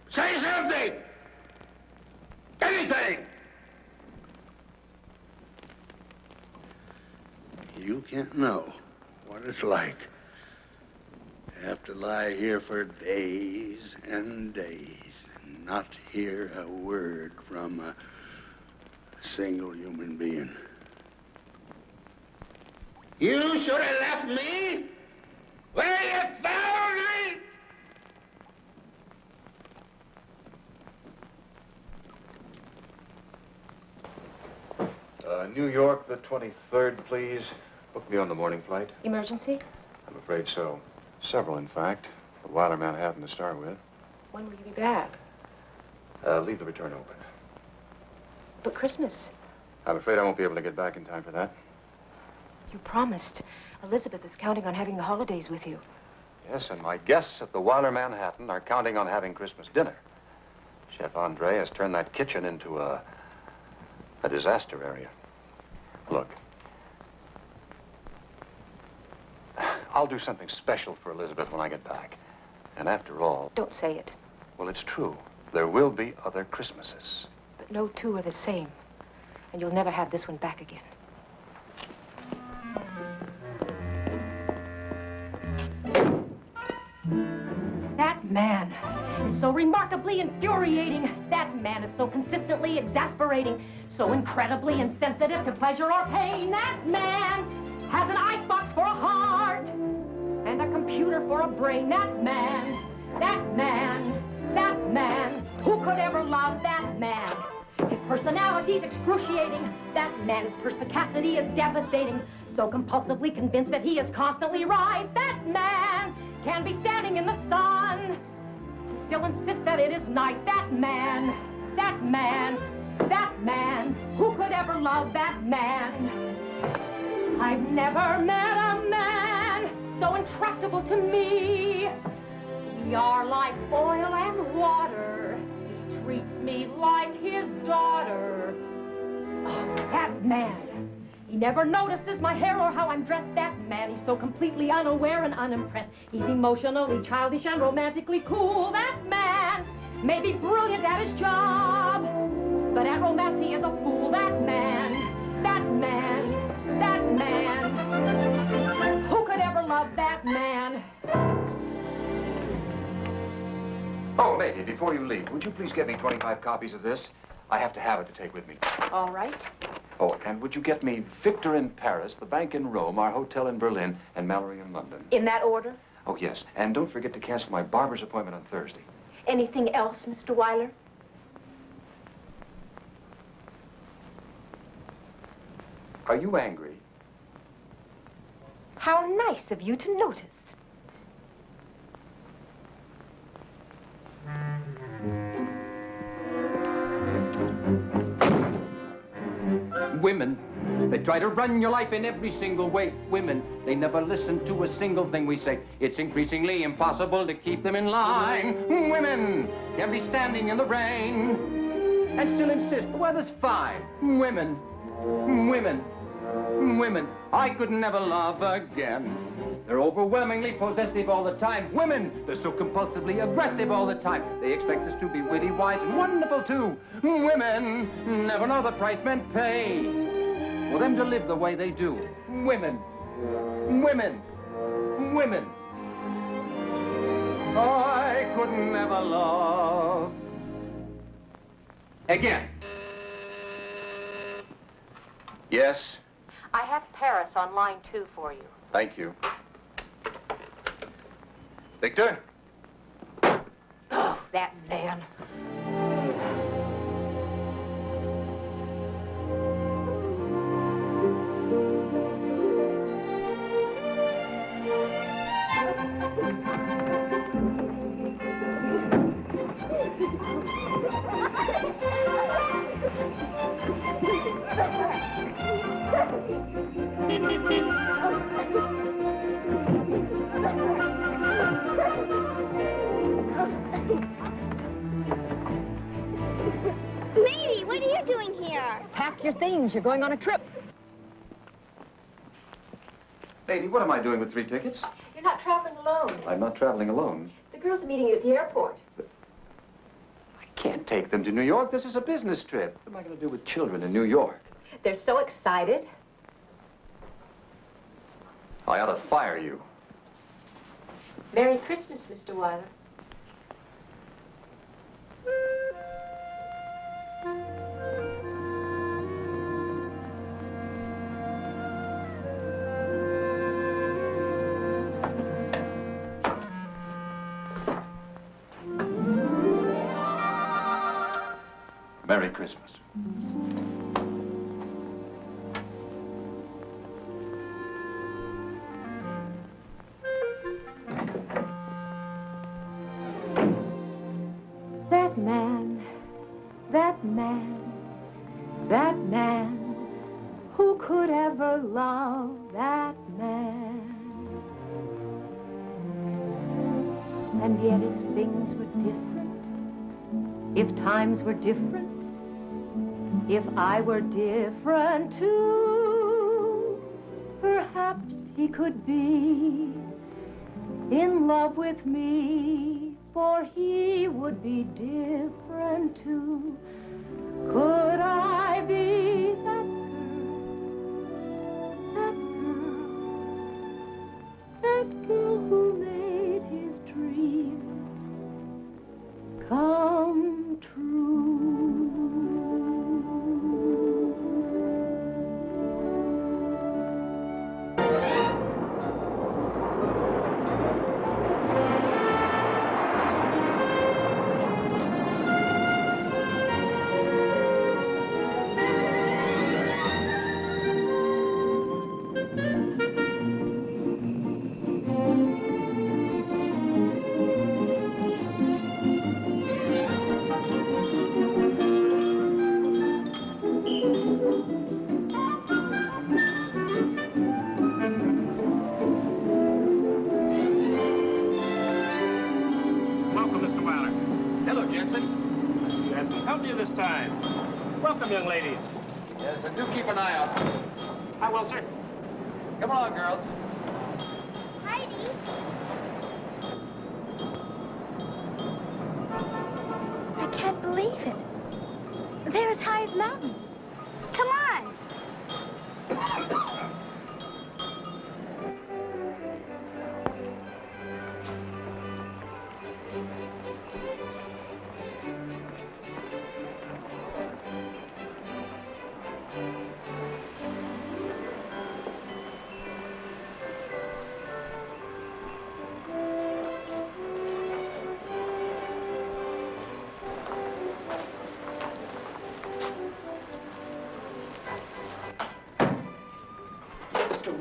[SPEAKER 2] Say something! Anything! You can't know what it's like to have to lie here for days and days and not hear a word from a single human being. You should have left me where you found me!
[SPEAKER 7] New York, the 23rd, please. Book me on the morning flight.
[SPEAKER 6] Emergency?
[SPEAKER 7] I'm afraid so. Several, in fact. The Weiler Manhattan to start with.
[SPEAKER 6] When will you be back?
[SPEAKER 7] Leave the return open.
[SPEAKER 6] But Christmas.
[SPEAKER 7] I'm afraid I won't be able to get back in time for that.
[SPEAKER 6] You promised. Elizabeth is counting on having the holidays with you.
[SPEAKER 7] Yes, and my guests at the Weiler Manhattan are counting on having Christmas dinner. Chef Andre has turned that kitchen into a disaster area. Look, I'll do something special for Elizabeth when I get back. And after all...
[SPEAKER 6] Don't say it.
[SPEAKER 7] Well, it's true. There will be other Christmases.
[SPEAKER 6] But no two are the same. And you'll never have this one back again.
[SPEAKER 13] That man is so remarkably infuriating. That man is so consistently exasperating. So incredibly insensitive to pleasure or pain. That man has an icebox for a heart and a computer for a brain. That man, that man, that man. Who could ever love that man? His personality's excruciating. That man's perspicacity is devastating. So compulsively convinced that he is constantly right. That man can be standing in the sun and still insist that it is night. That man, that man, that man. Who could ever love that man? I've never met a man so intractable to me. We are like oil and water. He treats me like his daughter. Oh, that man. He never notices my hair or how I'm dressed. That man, he's so completely unaware and unimpressed. He's emotionally childish and romantically cool. That man may be brilliant at his job, but at romance he is a fool. That man, that man, that man. Who could ever love that man?
[SPEAKER 7] Oh, lady, before you leave, would you please get me 25 copies of this? I have to have it to take with me.
[SPEAKER 6] All right.
[SPEAKER 7] Oh, and would you get me Victor in Paris, the bank in Rome, our hotel in Berlin, and Mallory in London?
[SPEAKER 6] In that order?
[SPEAKER 7] Oh, yes. And don't forget to cancel my barber's appointment on Thursday.
[SPEAKER 6] Anything else, Mr. Weiler?
[SPEAKER 7] Are you angry?
[SPEAKER 6] How nice of you to notice.
[SPEAKER 10] Women, they try to run your life in every single way. Women, they never listen to a single thing we say. It's increasingly impossible to keep them in line. Women can be standing in the rain and still insist the weather's fine. Women, women, women, I could never love again. They're overwhelmingly possessive all the time. Women, they're so compulsively aggressive all the time. They expect us to be witty, wise, and wonderful, too. Women never know the price men pay for them to live the way they do. Women, women, women. I could never love again.
[SPEAKER 7] Yes?
[SPEAKER 6] I have Paris on line 2 for you.
[SPEAKER 7] Thank you. Victor?
[SPEAKER 6] Oh, that man.
[SPEAKER 1] Lady, what are you doing here?
[SPEAKER 6] Pack your things. You're going on a trip.
[SPEAKER 7] Lady, what am I doing with 3 tickets?
[SPEAKER 6] You're not traveling alone.
[SPEAKER 7] I'm not traveling alone.
[SPEAKER 6] The girls are meeting you at the airport.
[SPEAKER 7] I can't take them to New York. This is a business trip. What am I going to do with children in New York?
[SPEAKER 6] They're so excited.
[SPEAKER 7] I ought to fire you.
[SPEAKER 6] Merry Christmas, Mr. Weiler.
[SPEAKER 7] Merry Christmas.
[SPEAKER 6] That man, that man, that man, who could ever love that man? And yet if things were different, if times were different, if I were different too, perhaps he could be in love with me, for he would be different too. Could I be that girl who made his dreams come true?
[SPEAKER 14] Young ladies.
[SPEAKER 7] Yes, and do keep an eye out.
[SPEAKER 14] I will, sir.
[SPEAKER 7] Come along, girls.
[SPEAKER 1] Heidi. I can't believe it. They're as high as mountains. Come on.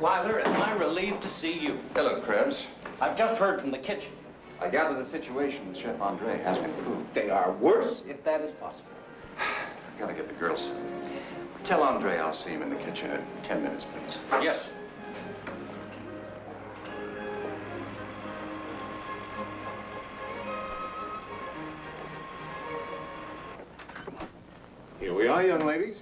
[SPEAKER 10] Weiler, am I relieved to see you?
[SPEAKER 7] Hello, Krebs.
[SPEAKER 10] I've just heard from the kitchen.
[SPEAKER 7] I gather the situation with Chef Andre has been improved.
[SPEAKER 10] They are worse, if that is possible.
[SPEAKER 7] I gotta get the girls. Tell Andre I'll see him in the kitchen in 10 minutes, please.
[SPEAKER 10] Yes.
[SPEAKER 7] Here we are, young ladies.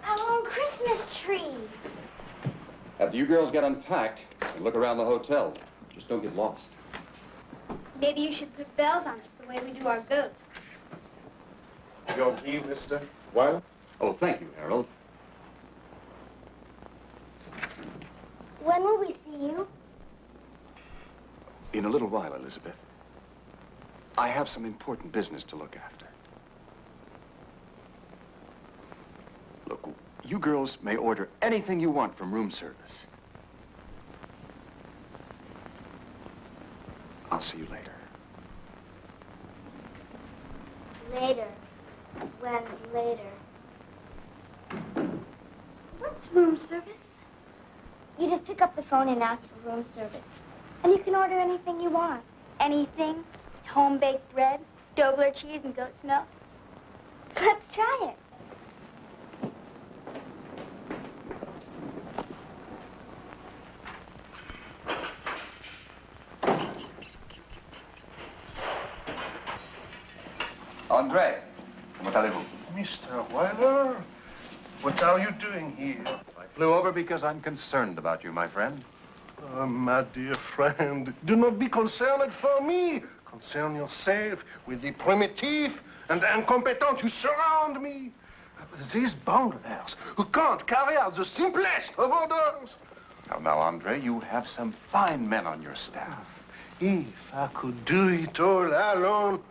[SPEAKER 1] Our own Christmas tree.
[SPEAKER 7] After you girls get unpacked and look around the hotel, just don't get lost.
[SPEAKER 1] Maybe you should put bells on us the way we do our goats.
[SPEAKER 12] Your key, Mr. Weiler?
[SPEAKER 7] Oh, thank you, Harold.
[SPEAKER 1] When will we see you?
[SPEAKER 7] In a little while, Elizabeth. I have some important business to look after. Look, you girls may order anything you want from room service. I'll see you later.
[SPEAKER 1] Later. When's later? What's room service? You just pick up the phone and ask for room service. And you can order anything you want. Anything. Home-baked bread, Dobler cheese, and goat's milk. Let's try it.
[SPEAKER 7] Andre, comment allez-vous?
[SPEAKER 12] Mr. Weiler, what are you doing here?
[SPEAKER 7] I flew over because I'm concerned about you, my friend.
[SPEAKER 12] Oh, my dear friend, do not be concerned for me. Concern yourself with the primitive and incompetent who surround me. These bunglers who can't carry out the simplest of orders.
[SPEAKER 7] Now, Andre, you have some fine men on your staff.
[SPEAKER 12] If I could do it all alone,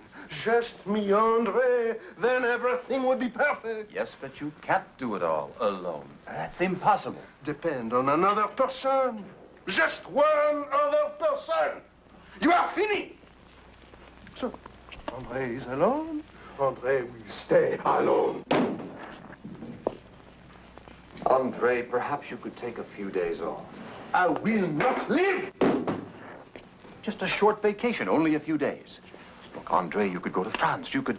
[SPEAKER 12] just me, Andre, then everything would be perfect.
[SPEAKER 7] Yes, but you can't do it all alone. That's impossible.
[SPEAKER 12] Depend on another person. Just one other person. You are finished. So, Andre is alone. Andre will stay alone.
[SPEAKER 7] Andre, perhaps you could take a few days off.
[SPEAKER 12] I will not live.
[SPEAKER 7] Just a short vacation, only a few days. Look, Andre, you could go to France. You could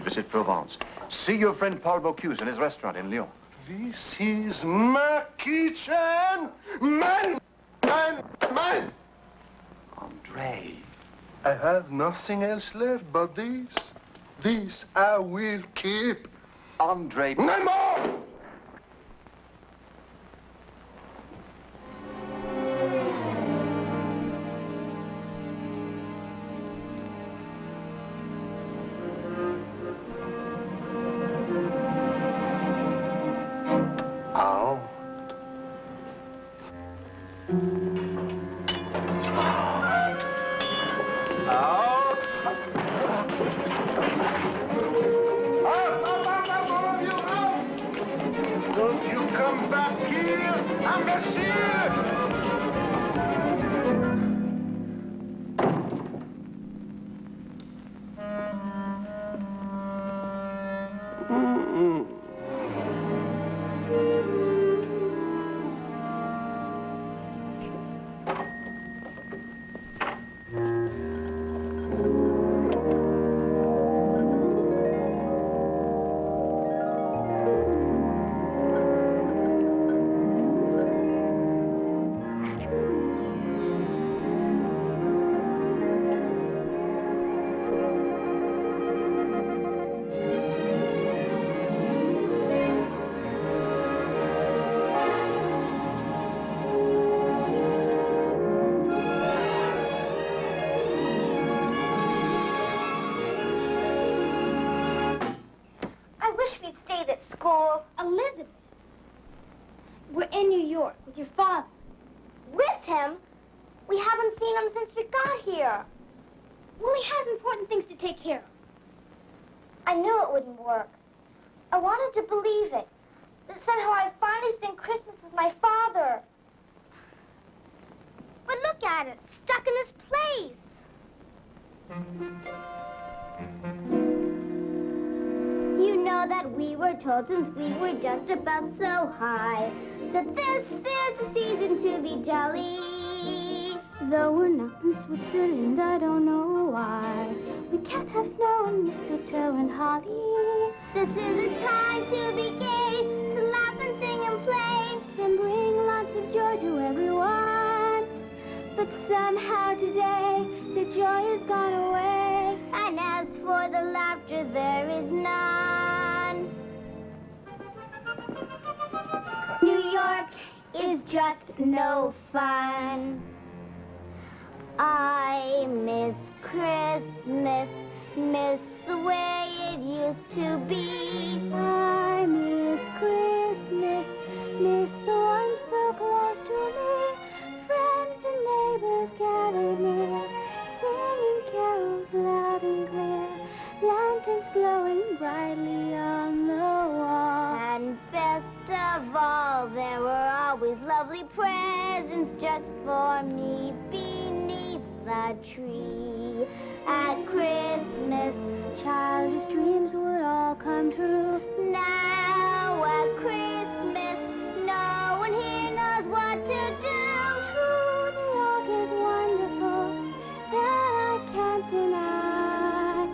[SPEAKER 7] visit Provence. See your friend Paul Bocuse in his restaurant in Lyon.
[SPEAKER 12] This is my kitchen. Mine.
[SPEAKER 7] Andre.
[SPEAKER 12] I have nothing else left but this. This I will keep.
[SPEAKER 7] Andre.
[SPEAKER 12] No more!
[SPEAKER 1] Elizabeth, we're in New York with your father. With him? We haven't seen him since we got here. Well, he has important things to take care of. I knew it wouldn't work. I wanted to believe it. That somehow I'd finally spend Christmas with my father. But look at us, stuck in this place. You know that we were told since we were just about so high that this is the season to be jolly. Though we're not in Switzerland, I don't know why we can't have snow and mistletoe and holly. This is a time to be gay, to laugh and sing and play and bring lots of joy to everyone. But somehow today the joy has gone away, and as for the laughter, there is none. New York is just no fun. I miss Christmas, miss the way it used to be. I miss Christmas, miss the one so close to me. Friends and neighbors gathered near, singing carols loud and clear, lanterns glowing brightly on the wall. And best of all, there were always lovely presents just for me beneath the tree. At Christmas, childish dreams would all come true. Now at Christmas, no one here knows what to do. True, New York is wonderful, that I can't deny.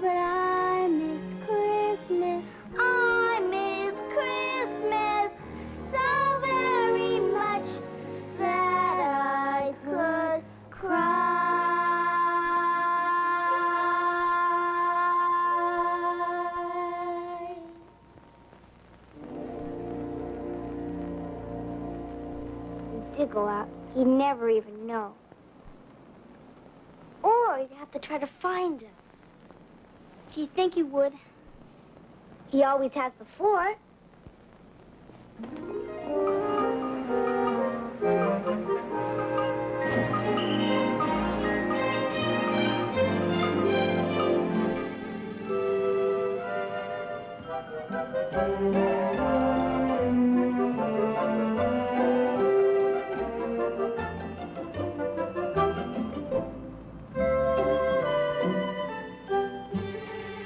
[SPEAKER 1] But I miss Christmas, I miss Christmas so very much that I could cry. did go out, he'd never even know. Or he'd have to try to find us. Do you think he would? He always has before.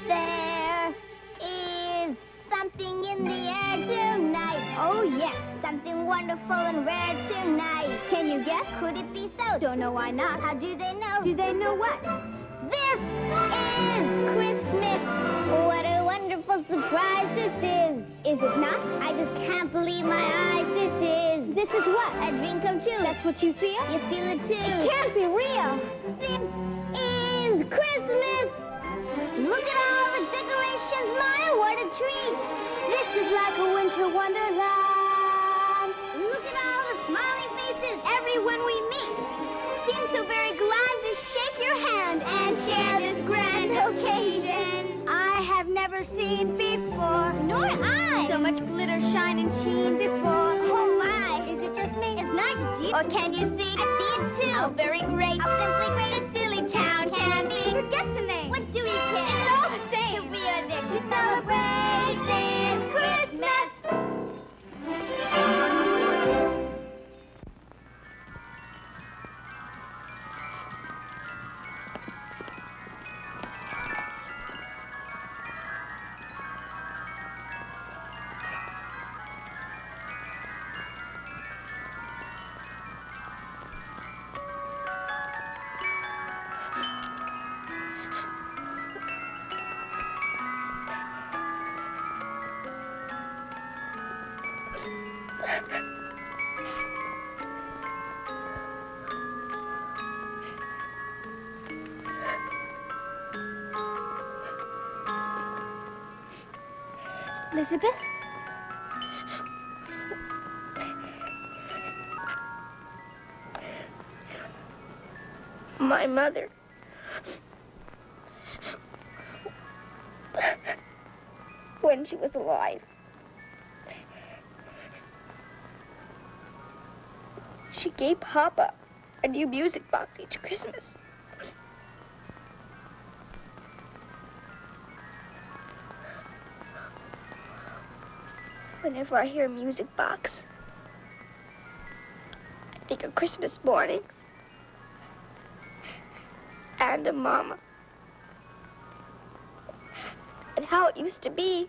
[SPEAKER 1] There is something in the air tonight. Oh, yes, something wonderful and rare tonight. Can you guess? Could it be so? Don't know why not. How do they know? Do they know what? This is Christmas. What a wonderful surprise this is. Is it not? I just can't believe my eyes. This is what? A dream come true. That's what you feel? You feel it too. It can't be real. This is Christmas. Look at all the decorations, my, what a treat. This is like a winter wonderland. Look at all the smiling faces, everyone we meet. Seems so very glad to shake your hand and share this grand occasion. I have never seen before, nor I, so much glitter, shine, and sheen before. Oh my, is it just me? It's nice, deep. Or can you see? I see it too. How very great, how simply great a silly town can be. Forget the name. What do we care? It's all the same. We are there to celebrate this Christmas. Elizabeth? My mother. When she was alive. She gave Papa a new music box each Christmas. Whenever I hear a music box, I think of Christmas mornings and of Mama and how it used to be.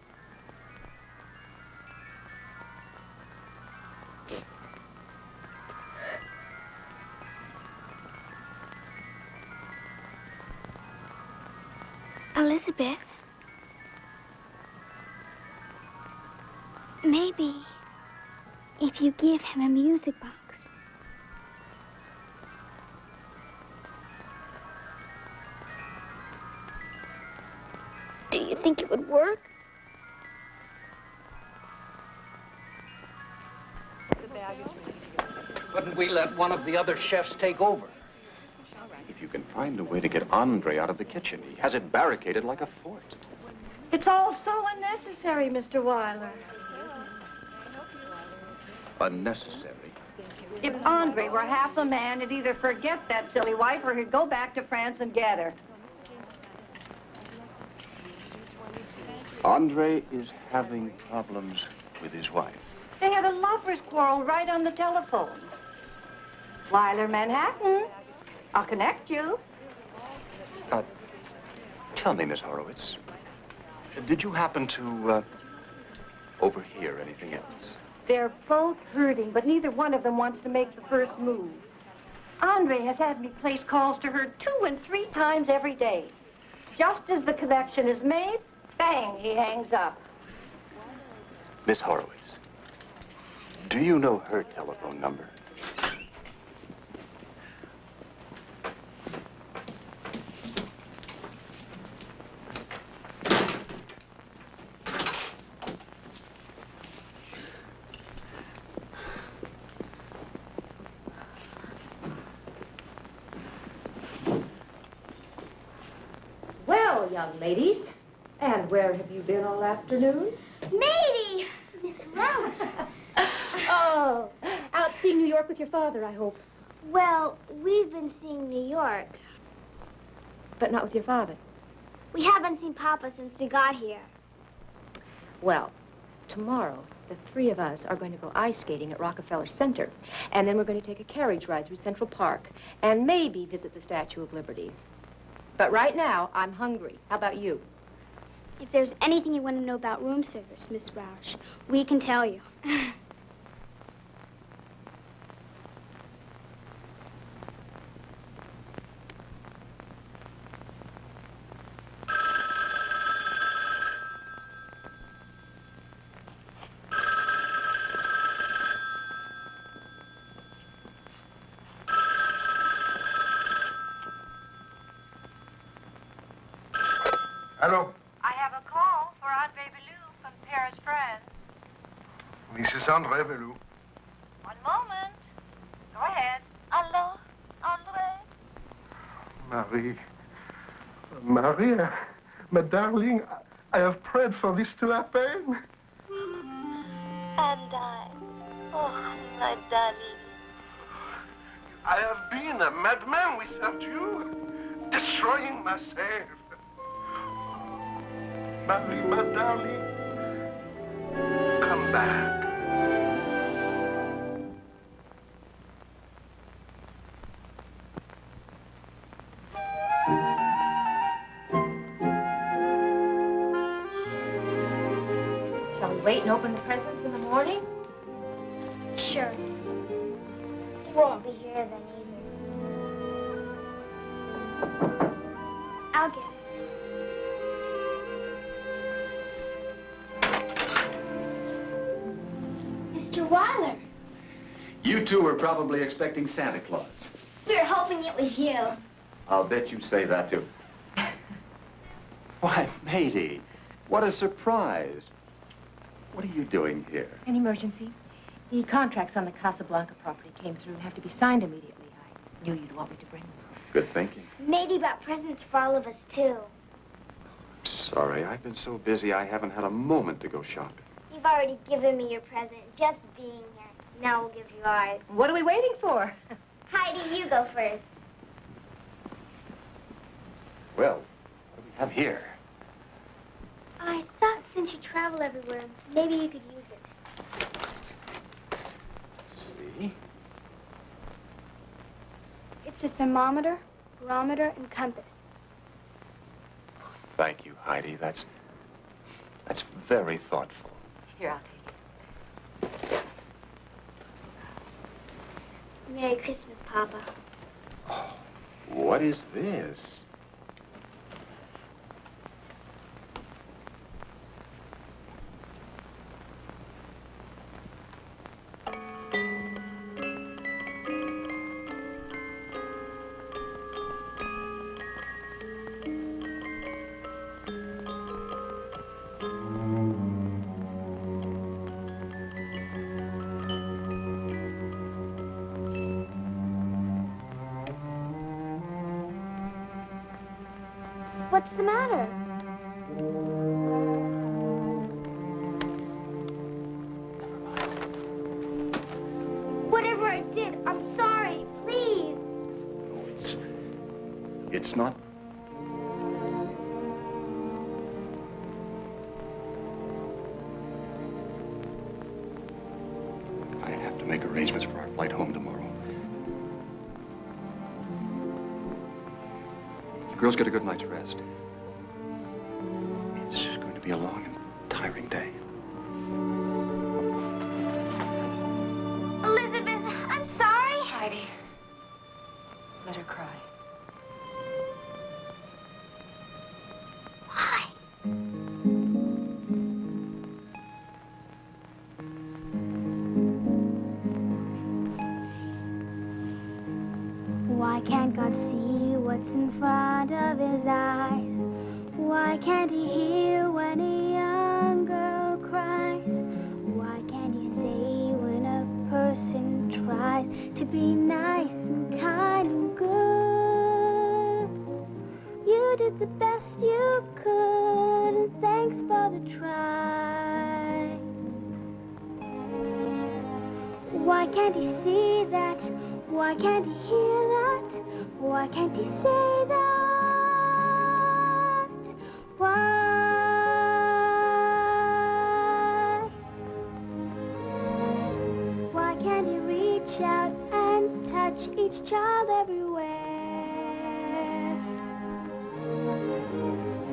[SPEAKER 1] Elizabeth, maybe if you give him a music box. Do you think it would work?
[SPEAKER 10] Couldn't we let one of the other chefs take over?
[SPEAKER 7] If you can find a way to get Andre out of the kitchen, he has it barricaded like a fort.
[SPEAKER 13] It's all so unnecessary, Mr. Weiler.
[SPEAKER 7] Unnecessary.
[SPEAKER 13] If Andre were half a man, he'd either forget that silly wife or he'd go back to France and get her.
[SPEAKER 7] Andre is having problems with his wife.
[SPEAKER 13] They had a lover's quarrel right on the telephone. Weiler, Manhattan. I'll connect you.
[SPEAKER 7] Tell me, Miss Horowitz, did you happen to overhear anything else?
[SPEAKER 13] They're both hurting, but neither one of them wants to make the first move. Andre has had me place calls to her 2 and 3 times every day. Just as the connection is made, bang, he hangs up.
[SPEAKER 7] Miss Horowitz, do you know her telephone number?
[SPEAKER 6] young ladies. And where have you been all afternoon?
[SPEAKER 1] Matey! Miss Rouse.
[SPEAKER 13] Oh, out seeing New York with your father, I hope.
[SPEAKER 1] Well, we've been seeing New York.
[SPEAKER 6] But not with your father.
[SPEAKER 1] We haven't seen Papa since we got here.
[SPEAKER 6] Well, tomorrow, the three of us are going to go ice skating at Rockefeller Center. And then we're going to take a carriage ride through Central Park and maybe visit the Statue of Liberty. But right now, I'm hungry. How about you?
[SPEAKER 1] If there's anything you want to know about room service, Miss Roush, we can tell you.
[SPEAKER 12] Hello,
[SPEAKER 8] I have a call for Andre Velou from Paris, France.
[SPEAKER 12] Mrs. Andre Velou.
[SPEAKER 8] One moment. Go ahead. Hello, Andre.
[SPEAKER 12] Maria, my darling, I have prayed for this to happen.
[SPEAKER 8] And I. Oh, my darling.
[SPEAKER 12] I have been a madman without you, destroying myself. Marie, my darling, come back.
[SPEAKER 6] Shall we wait and open the presents in the morning?
[SPEAKER 1] Sure. He won't be here then either. I'll get it. Mr. Weiler,
[SPEAKER 7] You two were probably expecting Santa Claus.
[SPEAKER 1] we were hoping it was you.
[SPEAKER 7] I'll bet you say that, too. Why, matey, what a surprise. What are you doing here?
[SPEAKER 6] An emergency. The contracts on the Casablanca property came through and have to be signed immediately. I knew you'd want me to bring them.
[SPEAKER 7] Good thinking.
[SPEAKER 1] Matey bought presents for all of us, too.
[SPEAKER 7] I'm sorry, I've been so busy I haven't had a moment to go shopping.
[SPEAKER 1] You've already given me your present, just being here. Now we'll give you ours.
[SPEAKER 6] What are we waiting for?
[SPEAKER 1] Heidi, you go first.
[SPEAKER 7] Well, what do we have here?
[SPEAKER 1] I thought since you travel everywhere, maybe you could use it.
[SPEAKER 7] Let's see.
[SPEAKER 1] It's a thermometer, barometer, and compass.
[SPEAKER 7] Thank you, Heidi. That's very thoughtful.
[SPEAKER 6] Here, I'll take it.
[SPEAKER 1] Merry Christmas, Papa.
[SPEAKER 7] Oh, what is this?
[SPEAKER 1] What's the matter? Whatever I did, I'm sorry. Please.
[SPEAKER 7] No, it's not. I have to make arrangements for our flight home tomorrow. You girls get a good night's rest. It's going to be a long and tiring day.
[SPEAKER 1] Elizabeth, I'm sorry.
[SPEAKER 6] Heidi, let her cry.
[SPEAKER 1] Why? Why can't God see what's in front of his eyes? Why can't he hear when a young girl cries? Why can't he say when a person tries to be nice and kind and good? You did the best you bother try? Why can't he see that? Why can't he hear that? Why can't he say that? Why? Why can't he reach out and touch each child everywhere?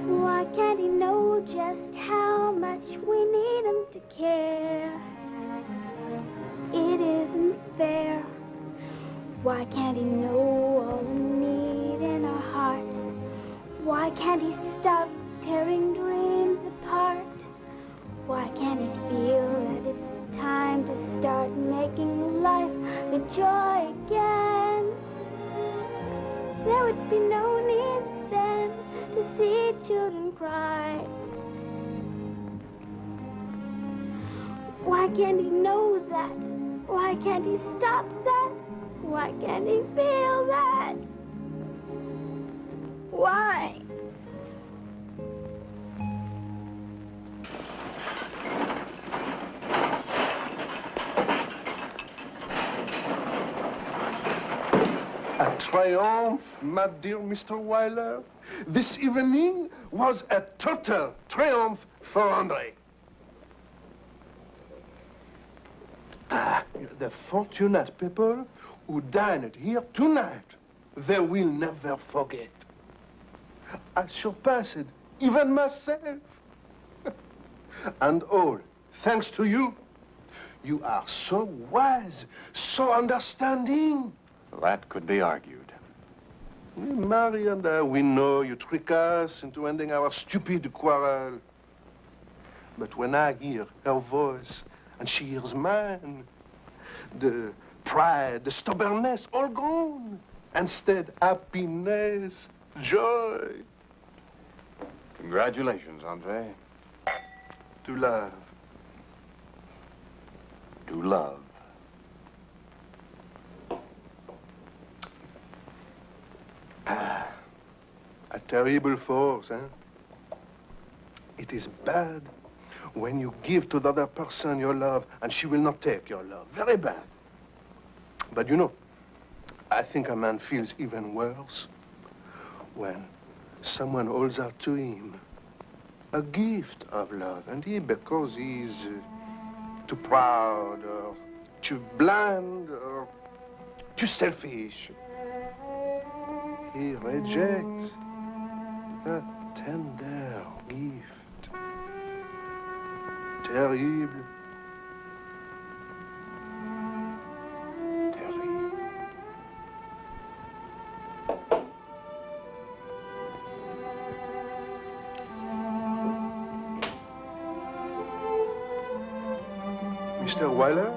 [SPEAKER 1] Why can't he know just how much we need him to care? It isn't fair. Why can't he know all we need in our hearts? Why can't he stop tearing dreams apart? Why can't he feel that it's time to start making life a joy again? There would be no need then to see children cry. Why can't he know that? Why can't he stop that? Why can't he feel that? Why?
[SPEAKER 12] A triumph, my dear Mr. Weiler. This evening was a total triumph for André. The fortunate people who dined here tonight, they will never forget. I surpassed even myself. And all thanks to you. You are so wise, so understanding.
[SPEAKER 7] That could be argued.
[SPEAKER 12] Mary and I, we know you trick us into ending our stupid quarrel. But when I hear her voice and she hears mine, the pride, the stubbornness, all gone. Instead, happiness, joy.
[SPEAKER 7] Congratulations, André.
[SPEAKER 12] To love.
[SPEAKER 7] To love.
[SPEAKER 12] A terrible force, eh? It is bad when you give to the other person your love and she will not take your love. Very bad. But you know, I think a man feels even worse when someone holds out to him a gift of love, and he, because he's too proud or too blind or too selfish, he rejects that tender gift. Terrible. Mr. Weiler?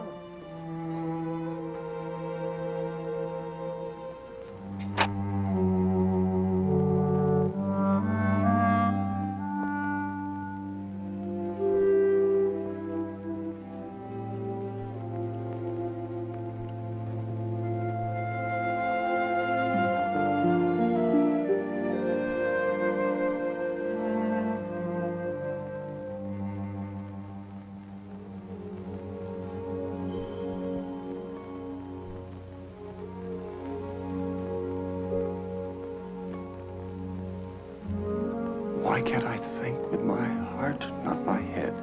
[SPEAKER 7] Why can't I think with my heart, not my head?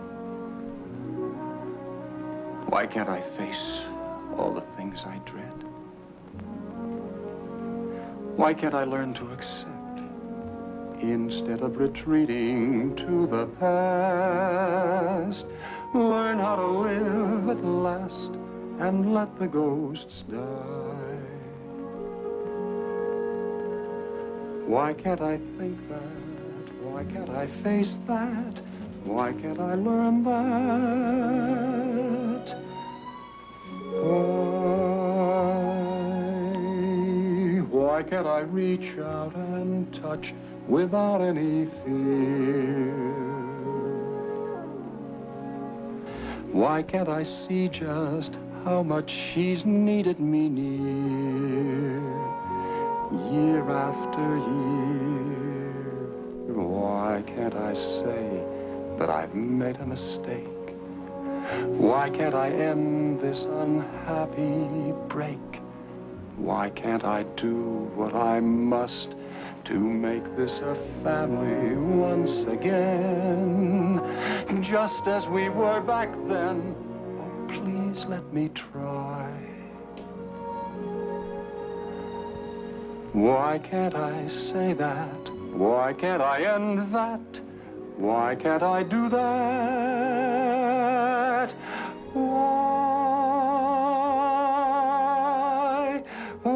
[SPEAKER 7] Why can't I face all the things I dread? Why can't I learn to accept instead of retreating to the past? Learn how to live at last and let the ghosts die. Why can't I think that? Why can't I face that? Why can't I learn that? Why can't I reach out and touch without any fear? Why can't I see just how much she's needed me near, year after year? Why can't I say that I've made a mistake. Why can't I end this unhappy break? Why can't I do what I must to make this a family once again? Just as we were back then. Oh, please let me try. Why can't I say that? Why can't I end that? Why can't I do that? Why? Why?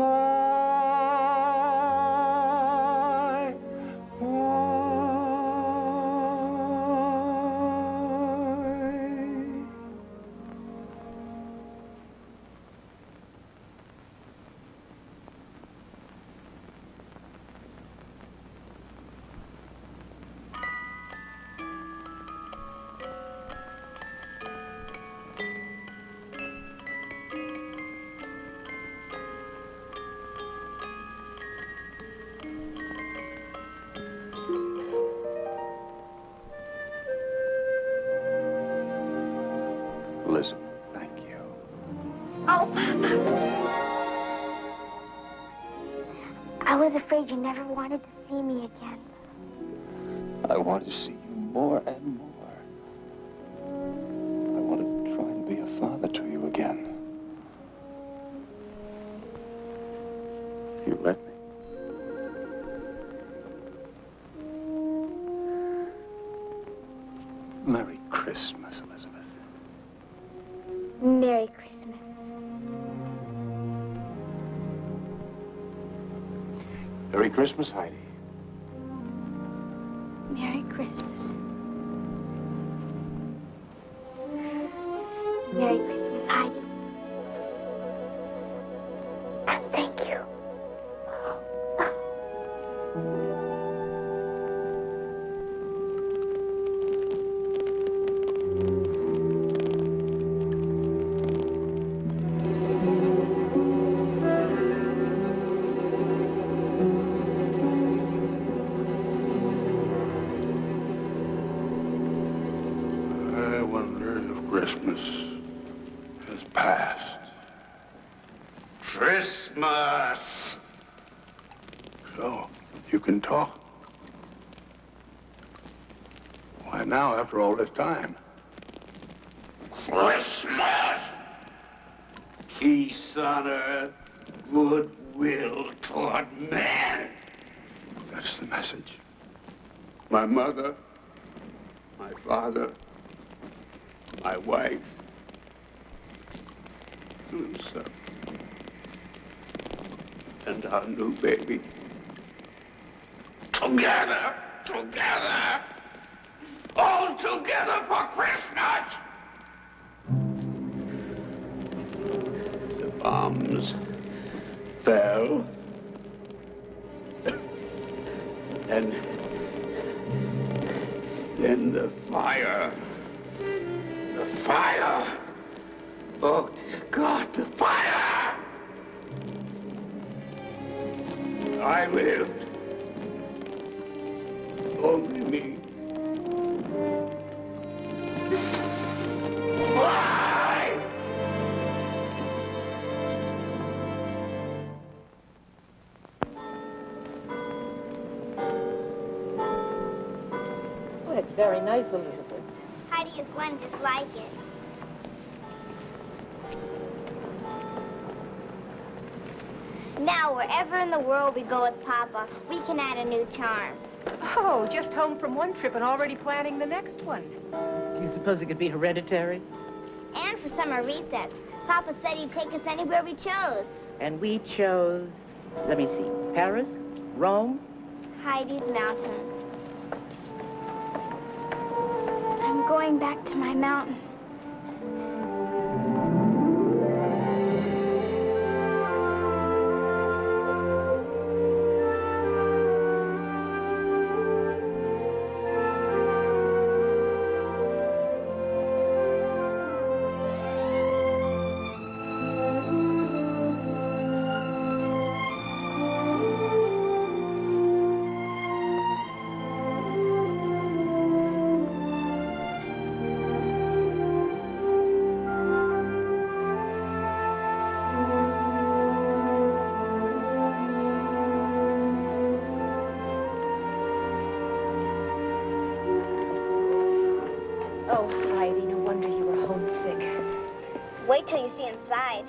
[SPEAKER 7] Why? Elizabeth, thank you.
[SPEAKER 1] Oh, Papa. I was afraid you never wanted to see me again.
[SPEAKER 7] I want to see you more and more. I want to try and be a father to you again. You let me. Merry Christmas, Elizabeth.
[SPEAKER 1] Merry Christmas.
[SPEAKER 7] Merry Christmas, Heidi.
[SPEAKER 1] Merry Christmas. Merry Christmas, Heidi. And thank you.
[SPEAKER 2] I wonder if Christmas has passed. Christmas! So, you can talk? Why now, after all this time? Christmas! Peace on earth, goodwill toward men. That's the message. My mother, my father, my wife, and son, and our new baby. Together, together, all together for Christmas. The bombs fell, and then the fire. The fire! Oh, dear God, the fire! I lived. Only me. Why?
[SPEAKER 11] Well, it's very nice, Elizabeth.
[SPEAKER 1] Heidi is one just like it. Now, wherever in the world we go with Papa, we can add a new charm.
[SPEAKER 6] Oh, just home from one trip and already planning the next one.
[SPEAKER 11] Do you suppose it could be hereditary?
[SPEAKER 1] And for summer recess, Papa said he'd take us anywhere we chose.
[SPEAKER 11] And we chose, let me see, Paris, Rome?
[SPEAKER 1] Heidi's mountain. I'm going back to my mountain. Wait till you see inside.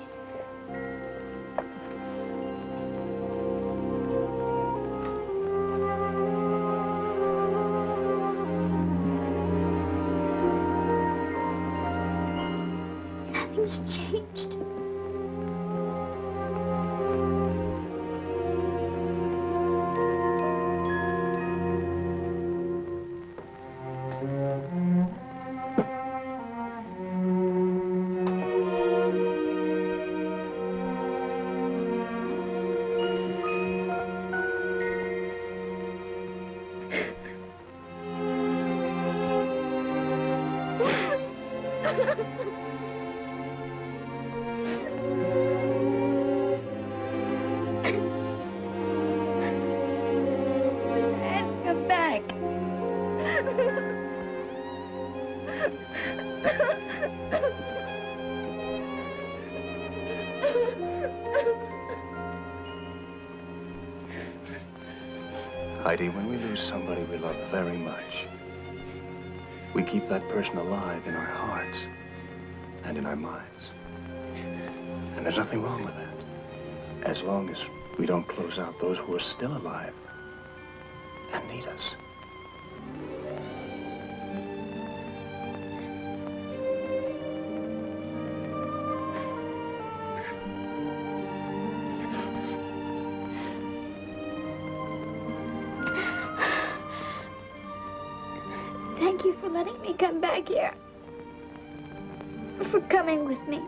[SPEAKER 1] Nothing's changed. Come back.
[SPEAKER 7] Heidi, when we lose somebody we love very much, we keep that person alive in our hearts and in our minds. And there's nothing wrong with that, as long as we don't close out those who are still alive and need us.
[SPEAKER 1] Thank you for letting me come back here. For coming with me.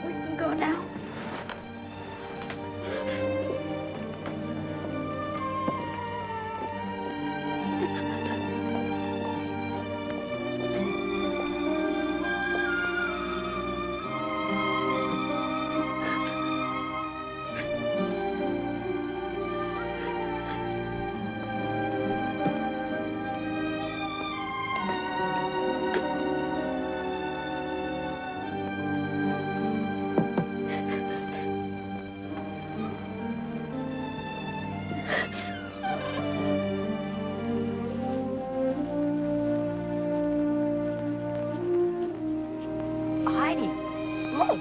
[SPEAKER 1] We can go now.
[SPEAKER 5] Heidi, look.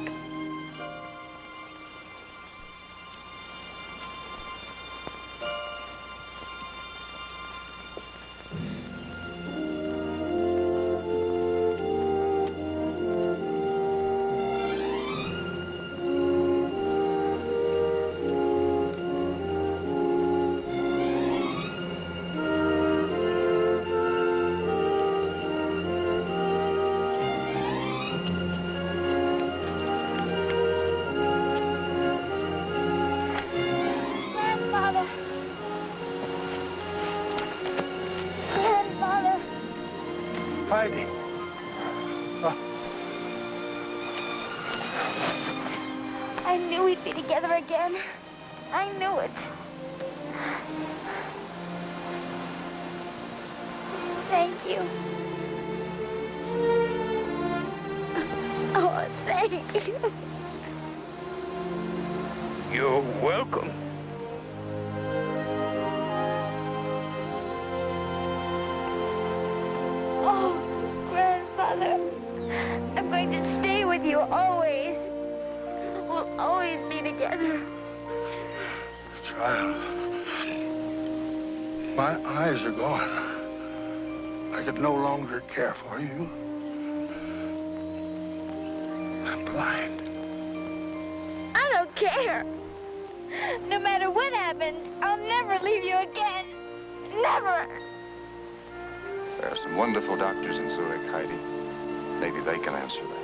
[SPEAKER 1] Grandfather. Grandfather.
[SPEAKER 2] Heidi.
[SPEAKER 1] I knew we'd be together again. I knew it. Thank you. Oh, thank you.
[SPEAKER 2] You're welcome.
[SPEAKER 1] Oh, Grandfather, I'm going to stay with you always. We'll always be together.
[SPEAKER 2] Child, my eyes are gone. I could no longer care for you. I'm blind.
[SPEAKER 1] I don't care. No matter what happens, I'll never leave you again. Never.
[SPEAKER 7] There are some wonderful doctors in Zurich, Heidi. Maybe they can answer that.